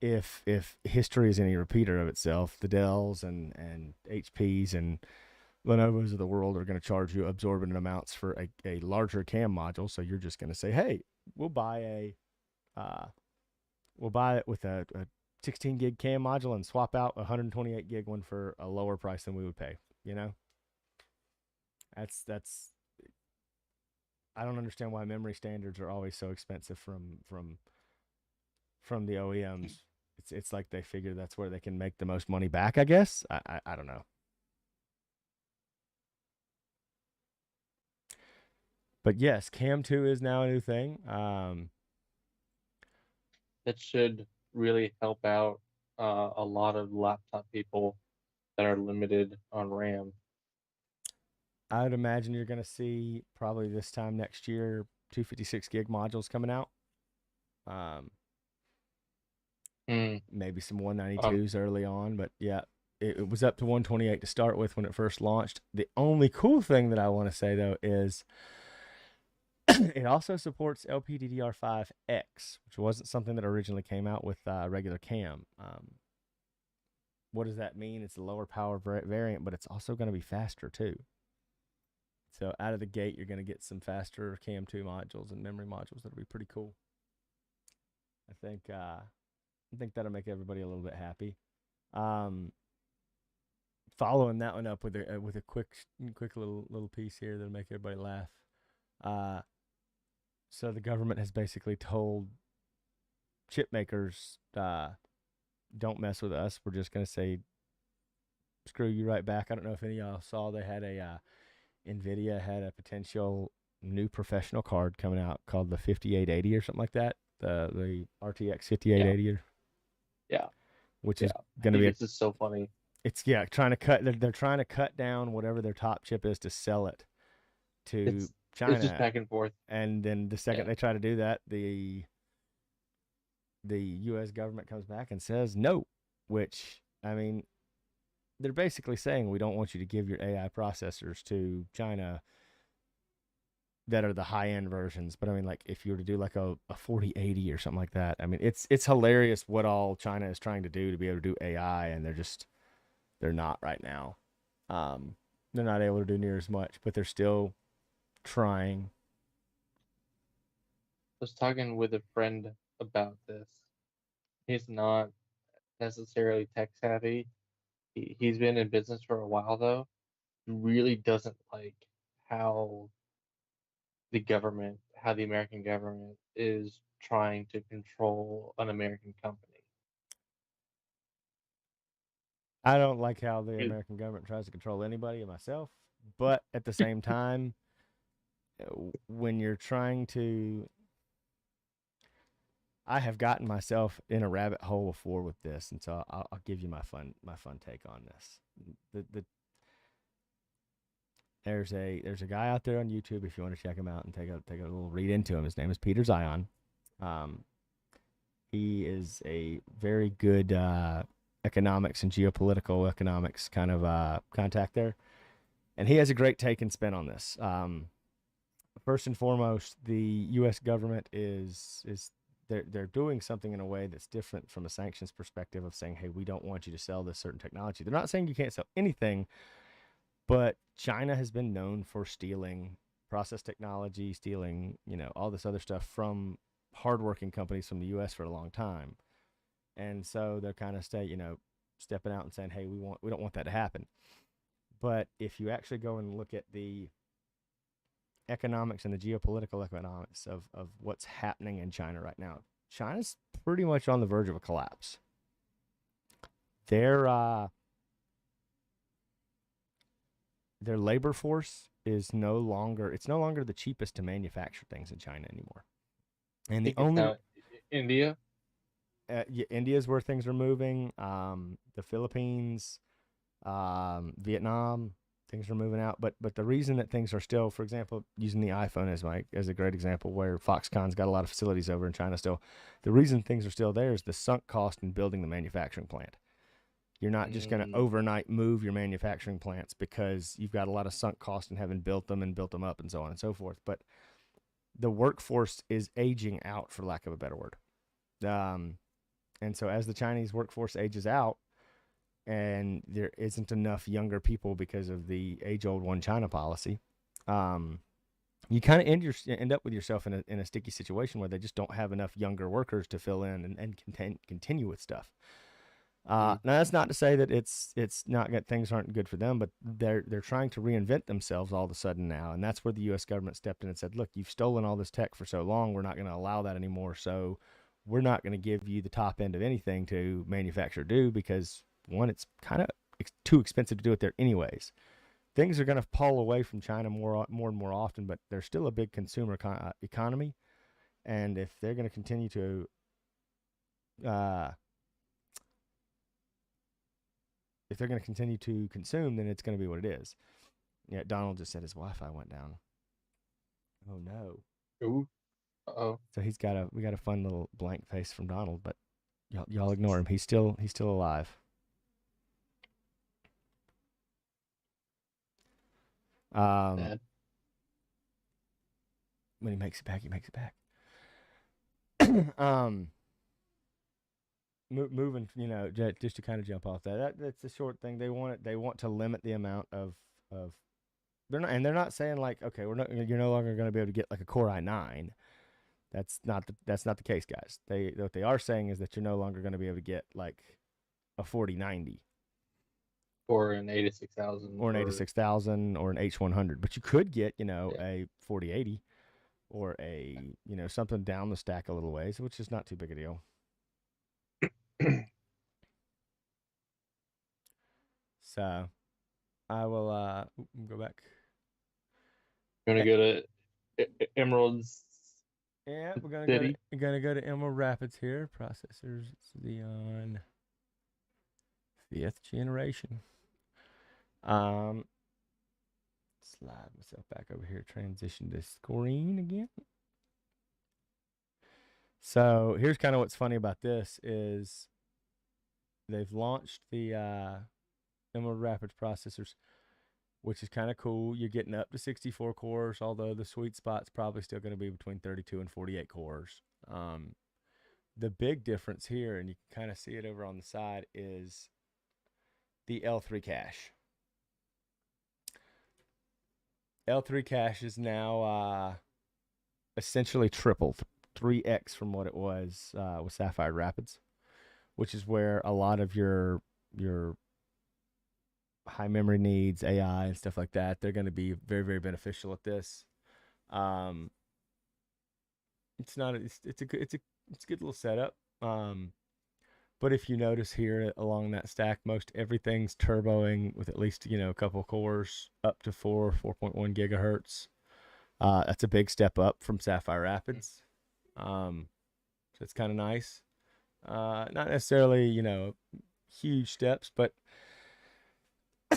if history is any repeater of itself, the Dells and HPs and Lenovo's of the world are going to charge you absorbent amounts for a larger CAM module. So you're just going to say, hey, we'll buy it with a 16 gig CAM module and swap out a 128 gig one for a lower price than we would pay. That's I don't understand why memory standards are always so expensive from the OEMs. It's like they figure that's where they can make the most money back, I guess. I don't know. But yes, Cam 2 is now a new thing. That should really help out a lot of laptop people that are limited on RAM. I would imagine you're going to see probably this time next year 256 gig modules coming out. Maybe some 192s early on, but yeah, it was up to 128 to start with when it first launched. The only cool thing that I want to say though is it also supports LPDDR5X, which wasn't something that originally came out with regular CAM. What does that mean? It's a lower power variant, but it's also going to be faster too. So out of the gate, you're going to get some faster CAM 2 modules and memory modules. That'll be pretty cool. I think that'll make everybody a little bit happy. Following that one up with a quick little piece here that'll make everybody laugh. So the government has basically told chip makers, don't mess with us. We're just going to say, screw you right back. I don't know if any of y'all saw they had NVIDIA had a potential new professional card coming out called the 5880 or something like that. The RTX 5880. Yeah. Which is going to be. This is so funny. It's trying to cut. They're trying to cut down whatever their top chip is to sell it to China. It's just back and forth. And then the second they try to do that, the U.S. government comes back and says no, which, I mean, they're basically saying we don't want you to give your AI processors to China that are the high-end versions. But I mean, like, if you were to do like a 4080 or something like that, I mean, it's hilarious what all China is trying to do to be able to do AI, and they're not right now. They're not able to do near as much, but they're still trying. I was talking with a friend about this. He's not necessarily tech savvy. He's been in business for a while though. He really doesn't like how the American government is trying to control an American company. I don't like how the American government tries to control anybody, and myself, but at the same time, when you're trying to, I have gotten myself in a rabbit hole before with this, and so I'll give you my fun take on this. There's a guy out there on YouTube if you want to check him out and take a little read into him. His name is Peter Zion. He is a very good economics and geopolitical economics kind of contact there, and he has a great take and spin on this. First and foremost, the U.S. government is they're doing something in a way that's different from a sanctions perspective of saying, hey, we don't want you to sell this certain technology. They're not saying you can't sell anything, but China has been known for stealing process technology, stealing, all this other stuff from hardworking companies from the U.S. for a long time. And so they're kind of stepping out and saying, hey, we don't want that to happen. But if you actually go and look at the economics and the geopolitical economics of what's happening in China right now, China's pretty much on the verge of a collapse. Their labor force is no longer the cheapest to manufacture things in China anymore. And the only India. India is where things are moving. The Philippines, Vietnam, things are moving out. But the reason that things are still, for example, using the iPhone as a great example, where Foxconn's got a lot of facilities over in China still, the reason things are still there is the sunk cost in building the manufacturing plant. You're not just going to overnight move your manufacturing plants because you've got a lot of sunk cost in having built them up and so on and so forth. But the workforce is aging out, for lack of a better word. And so as the Chinese workforce ages out, and there isn't enough younger people because of the age-old one China policy, you kind of end up with yourself in a sticky situation where they just don't have enough younger workers to fill in and continue with stuff. Now that's not to say that it's not good, things aren't good for them, but they're trying to reinvent themselves all of a sudden now, and that's where the U.S. government stepped in and said, "Look, you've stolen all this tech for so long. We're not going to allow that anymore. So we're not going to give you the top end of anything to manufacture do because one, it's kind of too expensive to do it there anyways. Things are going to pull away from China more and more often, but they're still a big consumer economy, and if they're going to continue to consume, then it's going to be what it is." Yeah, Donald just said his Wi-Fi went down. Oh no. Ooh. Uh-oh. So we got a fun little blank face from Donald, but y'all ignore him. He's still alive. Bad. When he makes it back, moving, just to kind of jump off that's a short thing. They want to limit the amount of they're not saying like, okay, you're no longer going to be able to get like a Core i9. That's not the case, guys. What they are saying is that you're no longer going to be able to get like a 4090 or an 86,000 or an 86,000 or an H100, but you could get, a 4080 or a, something down the stack a little ways, which is not too big a deal. So I will go back. Gonna go to Emerald's. Yeah, we're City. gonna go to Emerald Rapids here. Processors Xeon 5th generation. Slide myself back over here. Transition to screen again. So here's kind of what's funny about this is they've launched the Emerald Rapids processors, which is kind of cool. You're getting up to 64 cores, although the sweet spot's probably still going to be between 32 and 48 cores. The big difference here, and you can kind of see it over on the side, is the L3 cache. L3 cache is now essentially tripled, 3x from what it was with Sapphire Rapids, which is where a lot of your high memory needs, AI and stuff like that, they're going to be very, very beneficial at this. It's a good little setup. But if you notice here along that stack, most everything's turboing with at least, a couple cores up to 4.1 gigahertz. That's a big step up from Sapphire Rapids. So it's kind of nice. Not necessarily, huge steps, but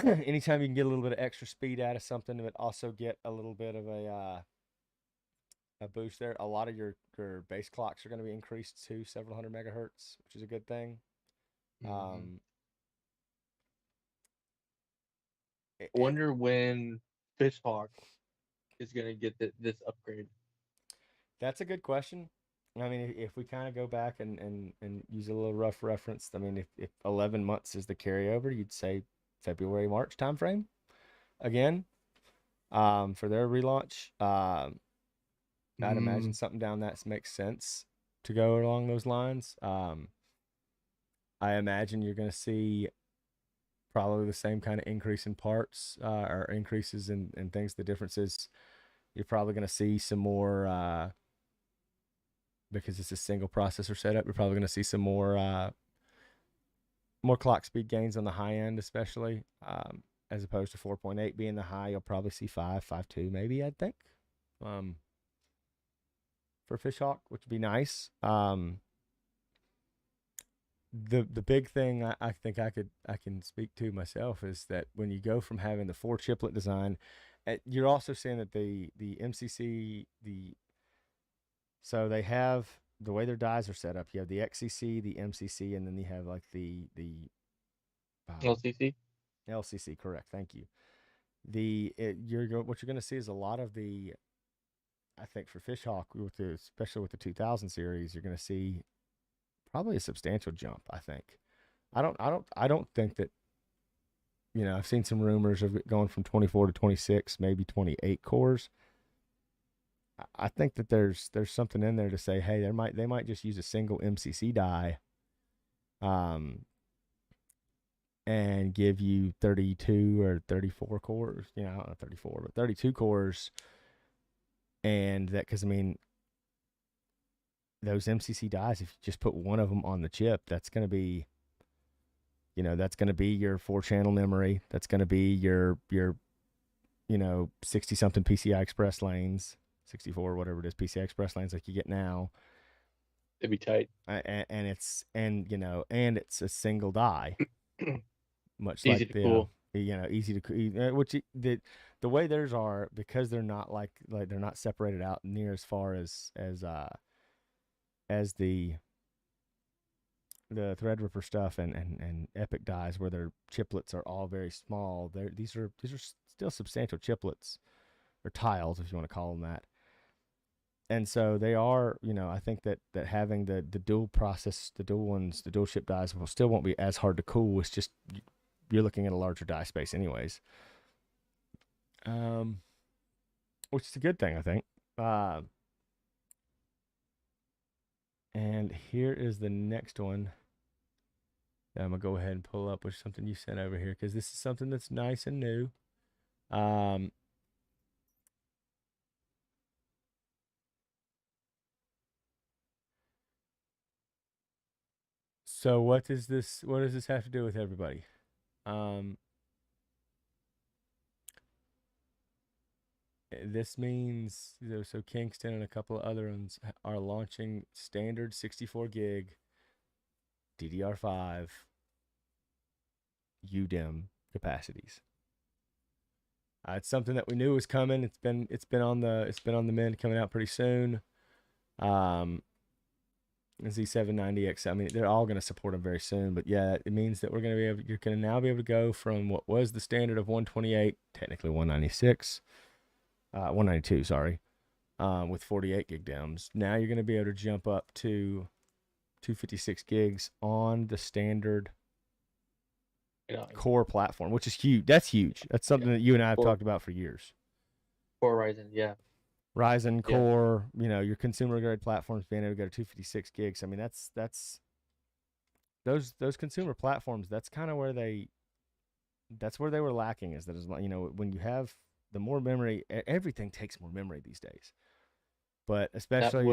anytime you can get a little bit of extra speed out of something, but also get a little bit of a boost there. A lot of your base clocks are going to be increased to several hundred megahertz, which is a good thing. I wonder when Fishhawk is going to get this upgrade. That's a good question. I mean, if we kind of go back and use a little rough reference, I mean, if 11 months is the carryover, you'd say February, March timeframe again for their relaunch. I'd imagine something down that makes sense to go along those lines. I imagine you're going to see probably the same kind of increase in parts or increases in things. The difference is you're probably going to see some more because it's a single processor setup. You're probably going to see some more clock speed gains on the high end, especially as opposed to 4.8 being the high. You'll probably see 5.2 maybe, I think, for Fishhawk, which would be nice. the big thing I think I can speak to myself is that when you go from having the 4 chiplet design, you're also seeing that the MCC so they have the way their dies are set up. You have the XCC, the MCC, and then you have like the LCC. LCC. Correct. Thank you. What you're going to see is a lot of the, I think for Fishhawk especially with the 2000 series, you're going to see probably a substantial jump. I think. I don't think that. I've seen some rumors of it going from 24 to 26, maybe 28 cores. I think that there's something in there to say, hey, they might just use a single MCC die, and give you 32 or 34 cores. Not 34, but 32 cores, and that because those MCC dies, if you just put one of them on the chip, that's going to be, that's going to be your 4-channel memory. That's going to be your 60 something PCI Express lanes. 64, whatever it is, PCI Express lanes like you get now. It'd be tight. And it's a single die, much easy like to cool. Easy to which the way theirs are, because they're not like they're not separated out near as far as the Threadripper stuff and Epic dies, where their chiplets are all very small. These are still substantial chiplets, or tiles, if you want to call them that. And so they are, I think that having the dual process, the dual chip dies still won't be as hard to cool. It's just you're looking at a larger die space anyways. Which is a good thing, I think. And here is the next one that I'm going to go ahead and pull up, which is something you sent over here, because this is something that's nice and new. So what does this have to do with everybody? This means, so Kingston and a couple of other ones are launching standard 64 gig DDR5 UDIM capacities. It's something that we knew was coming. It's been on the mend, coming out pretty soon. Z790X. They're all going to support them very soon, but yeah, it means that you're going to now be able to go from what was the standard of 128, technically 196, 192, sorry, with 48 gig DIMMs. Now you're going to be able to jump up to 256 gigs on the standard core platform, which is huge. That's huge. That's something that you and I have talked about for years. Core Ryzen, yeah. Ryzen core, your consumer grade platforms being able to go to 256 gigs. That's those consumer platforms. That's kind of where they were lacking. Is that when you have the more memory, everything takes more memory these days. But especially go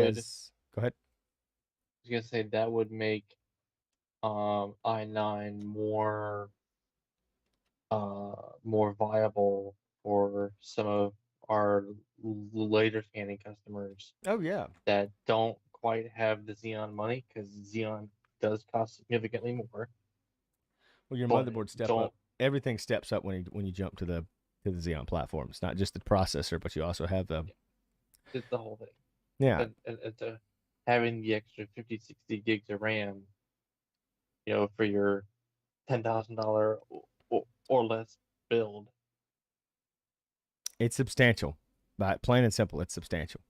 ahead. I was gonna say that would make i9 more viable for some of our later scanning customers. Oh yeah, that don't quite have the Xeon money, because Xeon does cost significantly more. Well, your motherboard step up. Everything steps up when you jump to the Xeon platform. It's not just the processor, but you also have it's the whole thing. Yeah, and having the extra 50, 60 gigs of RAM, for your $10,000 or less build. It's substantial. But plain and simple, it's substantial.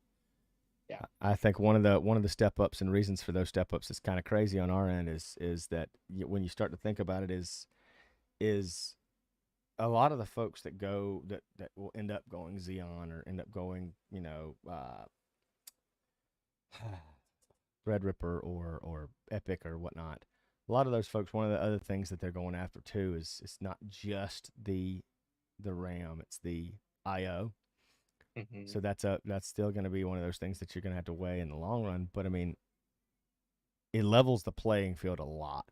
Yeah. I think one of the step ups and reasons for those step ups is kind of crazy on our end is that when you start to think about it is a lot of the folks that will end up going Xeon or end up going, Threadripper or Epic or whatnot. A lot of those folks, one of the other things that they're going after too is it's not just the RAM, it's the IO. Mm-hmm. So that's still going to be one of those things that you're going to have to weigh in the long run. But it levels the playing field a lot,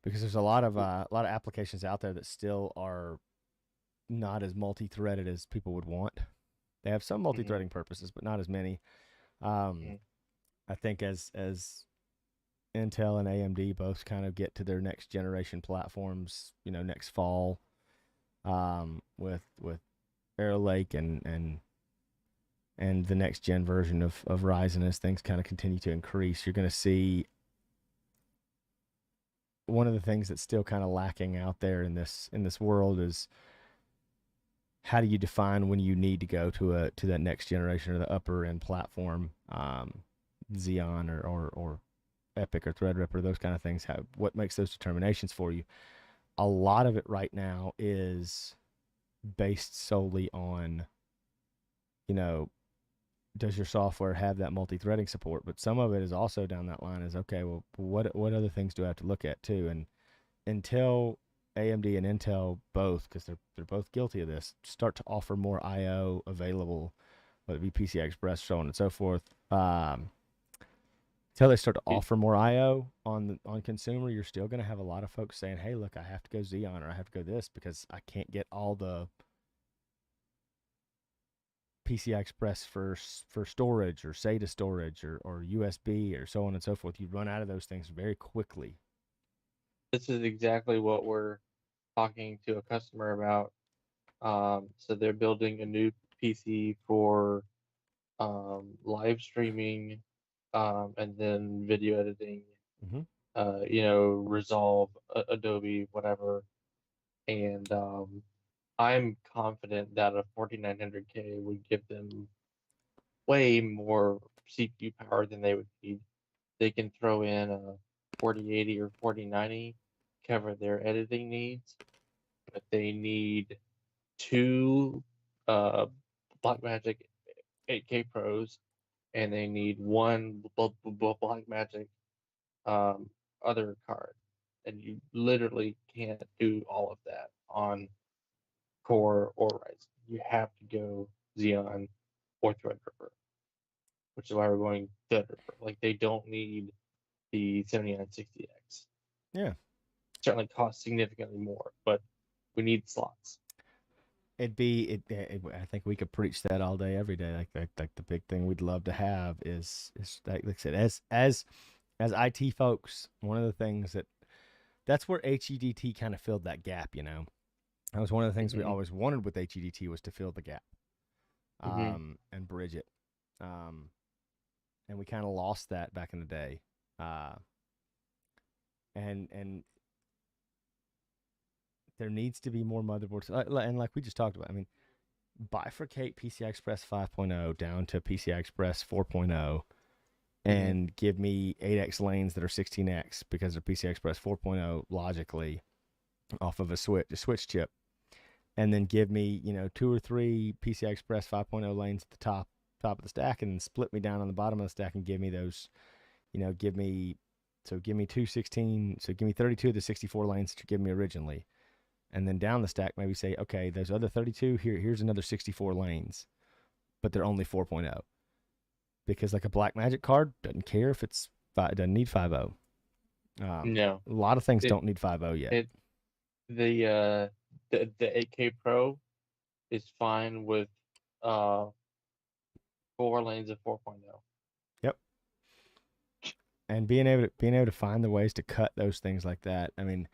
because there's a lot of applications out there that still are not as multi-threaded as people would want. They have some multi-threading purposes, but not as many. I think as Intel and AMD both kind of get to their next generation platforms, next fall, with Arrow Lake and the next gen version of Ryzen, as things kind of continue to increase, you're going to see one of the things that's still kind of lacking out there in this world is how do you define when you need to go to that next generation or the upper end platform, Xeon or Epic or Threadripper, those kind of things. What makes those determinations for you? A lot of it right now is based solely on, does your software have that multi-threading support? But some of it is also down that line is, okay, well, what other things do I have to look at too? And until AMD and Intel both, because they're both guilty of this, start to offer more I/O available, whether it be PCI Express, so on and so forth. Until they start to offer more I/O on consumer, you're still going to have a lot of folks saying, "Hey, look, I have to go Xeon or I have to go this because I can't get all the PCI Express for storage or SATA storage or USB or so on and so forth." You run out of those things very quickly. This is exactly what we're talking to a customer about. So they're building a new PC for live streaming, and then video editing, Resolve, Adobe, whatever. And I'm confident that a 4900K would give them way more CPU power than they would need. They can throw in a 4080 or 4090, cover their editing needs, but they need two Blackmagic 8K Pros, and they need one Blackmagic other card, and you literally can't do all of that on Core or Ryzen. You have to go Xeon or Threadripper, which is why we're going Threadripper. Like, they don't need the 7960X. Yeah. Certainly costs significantly more, but we need slots. I think we could preach that all day, every day. Like the big thing we'd love to have is like I said, as IT folks, one of the things that's where HEDT kind of filled that gap. That was one of the things we always wanted with HEDT, was to fill the gap, and bridge it. And we kind of lost that back in the day. And there needs to be more motherboards. And like we just talked about, I mean, bifurcate PCI Express 5.0 down to PCI Express 4.0 and give me 8x lanes that are 16x because they're PCI Express 4.0 logically off of a switch chip. And then give me, 2 or 3 PCI Express 5.0 lanes at the top of the stack, and then split me down on the bottom of the stack and give me those, give me 216, so give me 32 of the 64 lanes that you gave me originally. And then down the stack, maybe say, okay, those other 32, here's another 64 lanes, but they're only 4.0. Because like a Blackmagic card doesn't care if it doesn't need 5.0. No. A lot of things don't need 5.0 yet. The 8K Pro is fine with 4 lanes of 4.0. Yep. And being able to find the ways to cut those things like that. I mean,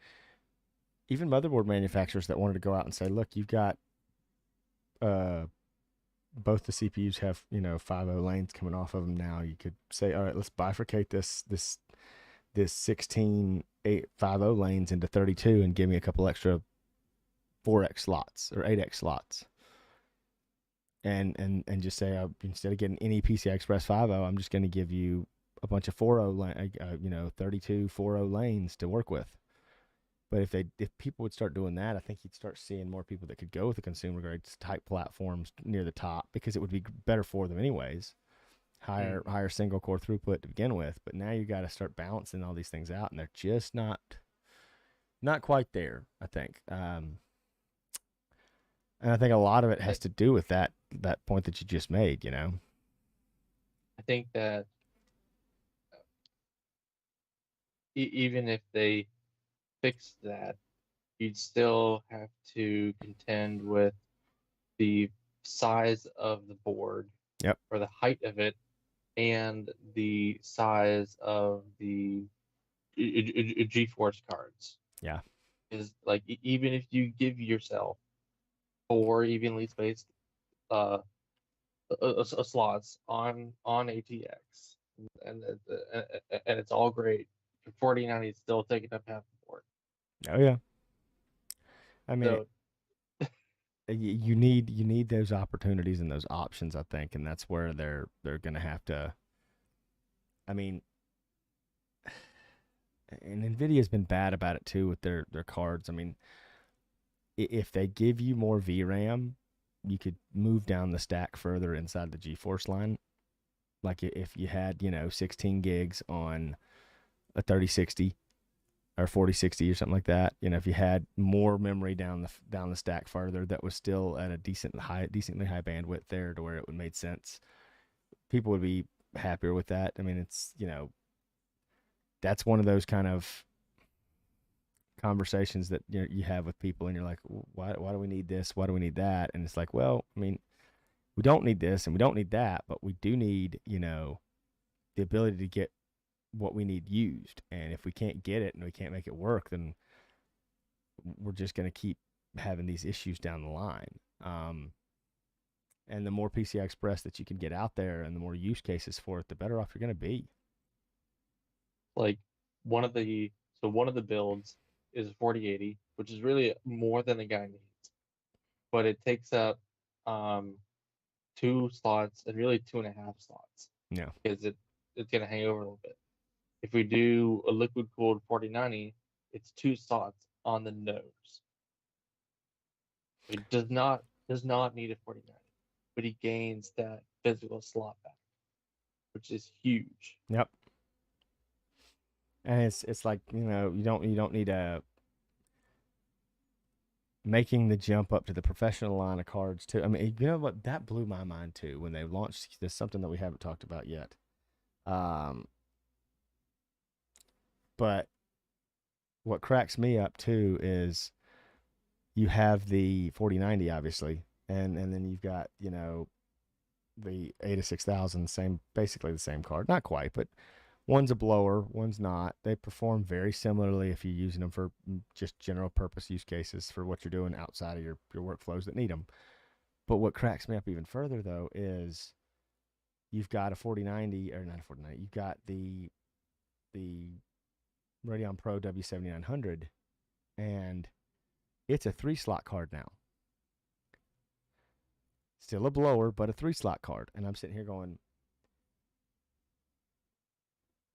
even motherboard manufacturers that wanted to go out and say, look, you've got both the CPUs have 5.0 lanes coming off of them now. You could say, all right, let's bifurcate this 16 5.0 lanes into 32 and give me a couple extra 4x slots or 8x slots. And just say, instead of getting any PCI Express 5.0, I'm just going to give you a bunch of 4.0 32 4.0 lanes to work with. But if people would start doing that, I think you'd start seeing more people that could go with the consumer grade type platforms near the top, because it would be better for them anyways. Higher single core throughput to begin with. But now you got to start balancing all these things out, and they're just not quite there, I think. And I think a lot of it has to do with that point that you just made. I think that even if they fix that, you'd still have to contend with the size of the board, yep, or the height of it, and the size of the GeForce cards. Yeah. Is like even if you give yourself 4 evenly spaced uh slots on ATX, and and it's all great. 4090 is still taking up half the board. Oh yeah. I mean, So you need those opportunities and those options, I think, and that's where they're going to have to. I mean, and Nvidia's been bad about it too with their cards. I mean, if they give you more VRAM, you could move down the stack further inside the GeForce line. Like if you had 16 gigs on a 3060 or 4060 or something like that. If you had more memory down the stack farther, that was still at a decently high bandwidth there to where it would make sense. People would be happier with that. I mean, it's that's one of those kind of conversations that you have with people, and you're like, why do we need this? Why do we need that? And it's like, well, I mean, we don't need this and we don't need that, but we do need the ability to get what we need used. And if we can't get it and we can't make it work, then we're just going to keep having these issues down the line. And the more PCI Express that you can get out there and the more use cases for it, the better off you're going to be. like one of the builds is 4080, which is really more than the guy needs, but it takes up 2 slots and really 2.5 slots. Yeah. Because it's gonna hang over a little bit. If we do a liquid cooled 4090, it's 2 slots on the nose. It does not need a 4090, but he gains that physical slot back, which is huge. Yep. And it's like, you don't need a making the jump up to the professional line of cards too. I mean, you know what? That blew my mind too when they launched this, something that we haven't talked about yet. But what cracks me up too is you have the 4090 obviously, and then you've got, the Ada 6000, basically the same card. Not quite, but one's a blower, one's not. They perform very similarly if you're using them for just general purpose use cases for what you're doing outside of your workflows that need them. But what cracks me up even further, though, is you've got a 4090, or not a 4090, you've got the Radeon Pro W7900, and it's a 3-slot card now. Still a blower, but a 3-slot card. And I'm sitting here going,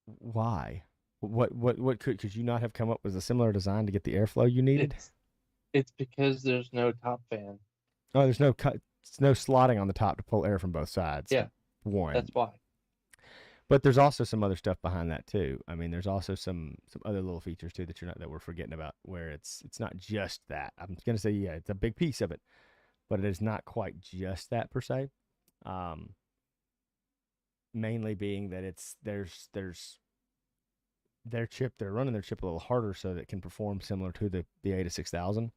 why? What could you not have come up with a similar design to get the airflow you needed? It's because there's no top fan. Oh, there's no slotting on the top to pull air from both sides. Yeah, one. That's why. But there's also some other stuff behind that too. I mean, there's also some other little features too that we're forgetting about, where it's not just that. I'm gonna say, yeah, it's a big piece of it, but it is not quite just that per se. Mainly being that there's their chip, they're running their chip a little harder so that it can perform similar to the Ada 6000.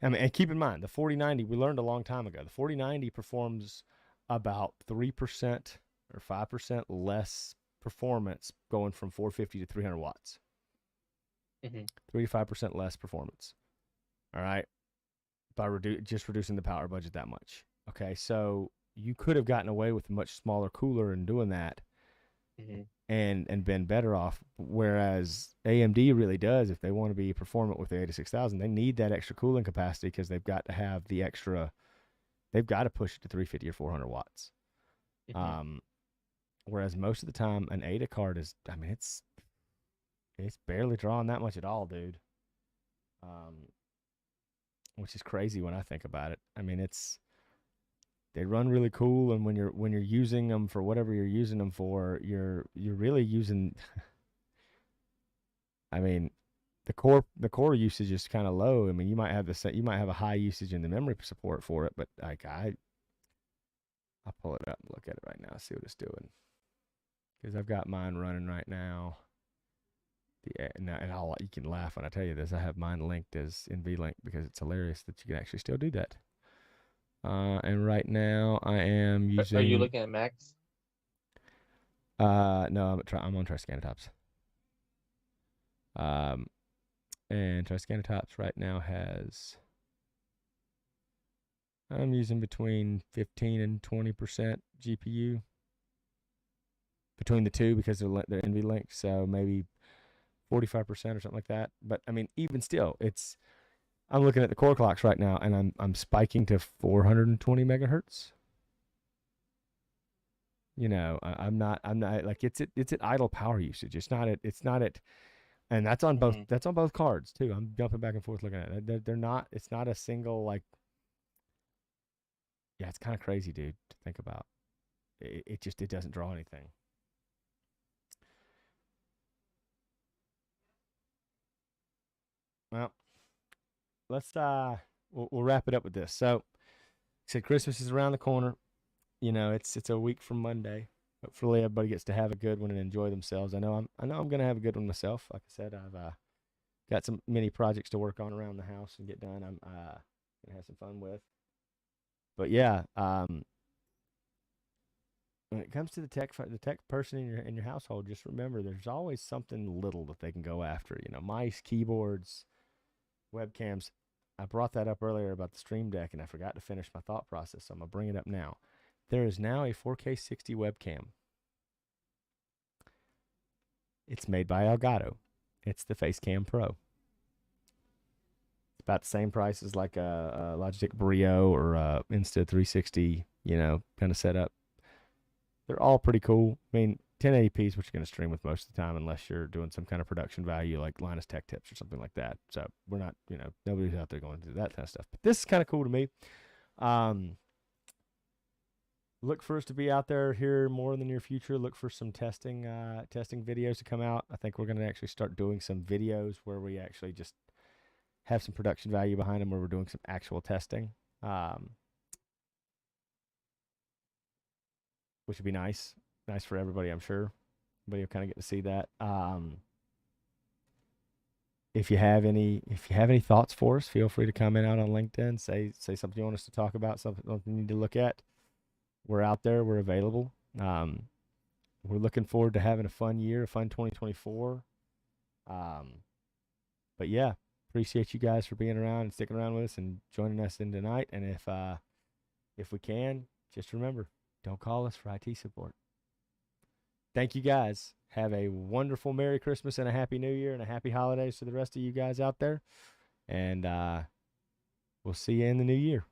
I mean, and keep in mind, the 4090, we learned a long time ago, the 4090 performs about 3% or 5% less performance going from 450 to 300 watts. 3 to 5% less performance. All right. By just reducing the power budget that much. Okay. So you could have gotten away with a much smaller cooler and doing that and been better off. Whereas AMD really does, if they want to be performant with the Ada 6000, they need that extra cooling capacity because they've got to have the extra, they've got to push it to 350 or 400 watts. Whereas most of the time, an Ada card is, I mean, it's barely drawing that much at all, dude. Which is crazy when I think about it. I mean, they run really cool, and when you're using them for whatever you're using them for, you're really using. I mean, the core usage is kind of low. I mean, you might have a high usage in the memory support for it, but like I'll pull it up and look at it right now, see what it's doing. Because I've got mine running right now. And you can laugh when I tell you this. I have mine linked as NVLink because it's hilarious that you can actually still do that. And right now I am using. Are you looking at Max? No, I'm on Triceratops. And Toscana Tops right now has, I'm using between 15 and 20% GPU between the two because they're NVLink, so maybe 45% or something like that. But I mean, even still, I'm looking at the core clocks right now, and I'm spiking to 420 megahertz. I'm not like it's at idle power usage. It's not at, and that's on both cards too. I'm jumping back and forth looking at it. They're not. It's not a single like. Yeah, it's kind of crazy, dude, to think about. It doesn't draw anything. Well, let's we'll wrap it up with this. So, I said Christmas is around the corner. It's a week from Monday. Hopefully, everybody gets to have a good one and enjoy themselves. I know I'm gonna have a good one myself. Like I said, I've got some mini projects to work on around the house and get done. I'm gonna have some fun with. But yeah, when it comes to the tech person in your household, just remember there's always something little that they can go after. Mice, keyboards, webcams. I brought that up earlier about the Stream Deck, and I forgot to finish my thought process, so I'm gonna bring it up now. There is now a 4K 60 webcam. It's made by Elgato. It's the Facecam Pro. It's about the same price as like a Logitech Brio or a Insta360, kind of setup. They're all pretty cool. I mean, 1080p is what you're going to stream with most of the time, unless you're doing some kind of production value like Linus Tech Tips or something like that. So we're not, nobody's out there going to do that kind of stuff. But this is kind of cool to me. Look for us to be out there here more in the near future. Look for some testing videos to come out. I think we're going to actually start doing some videos where we actually just have some production value behind them, where we're doing some actual testing, which would be nice for everybody, I'm sure. Everybody will kind of get to see that. If you have any thoughts for us, feel free to comment out on LinkedIn. Say something you want us to talk about, something you need to look at. We're out there. We're available. We're looking forward to having a fun year, a fun 2024. But yeah, appreciate you guys for being around and sticking around with us and joining us in tonight. And if we can, just remember, don't call us for IT support. Thank you guys. Have a wonderful Merry Christmas and a Happy New Year and a Happy Holidays to the rest of you guys out there. And we'll see you in the new year.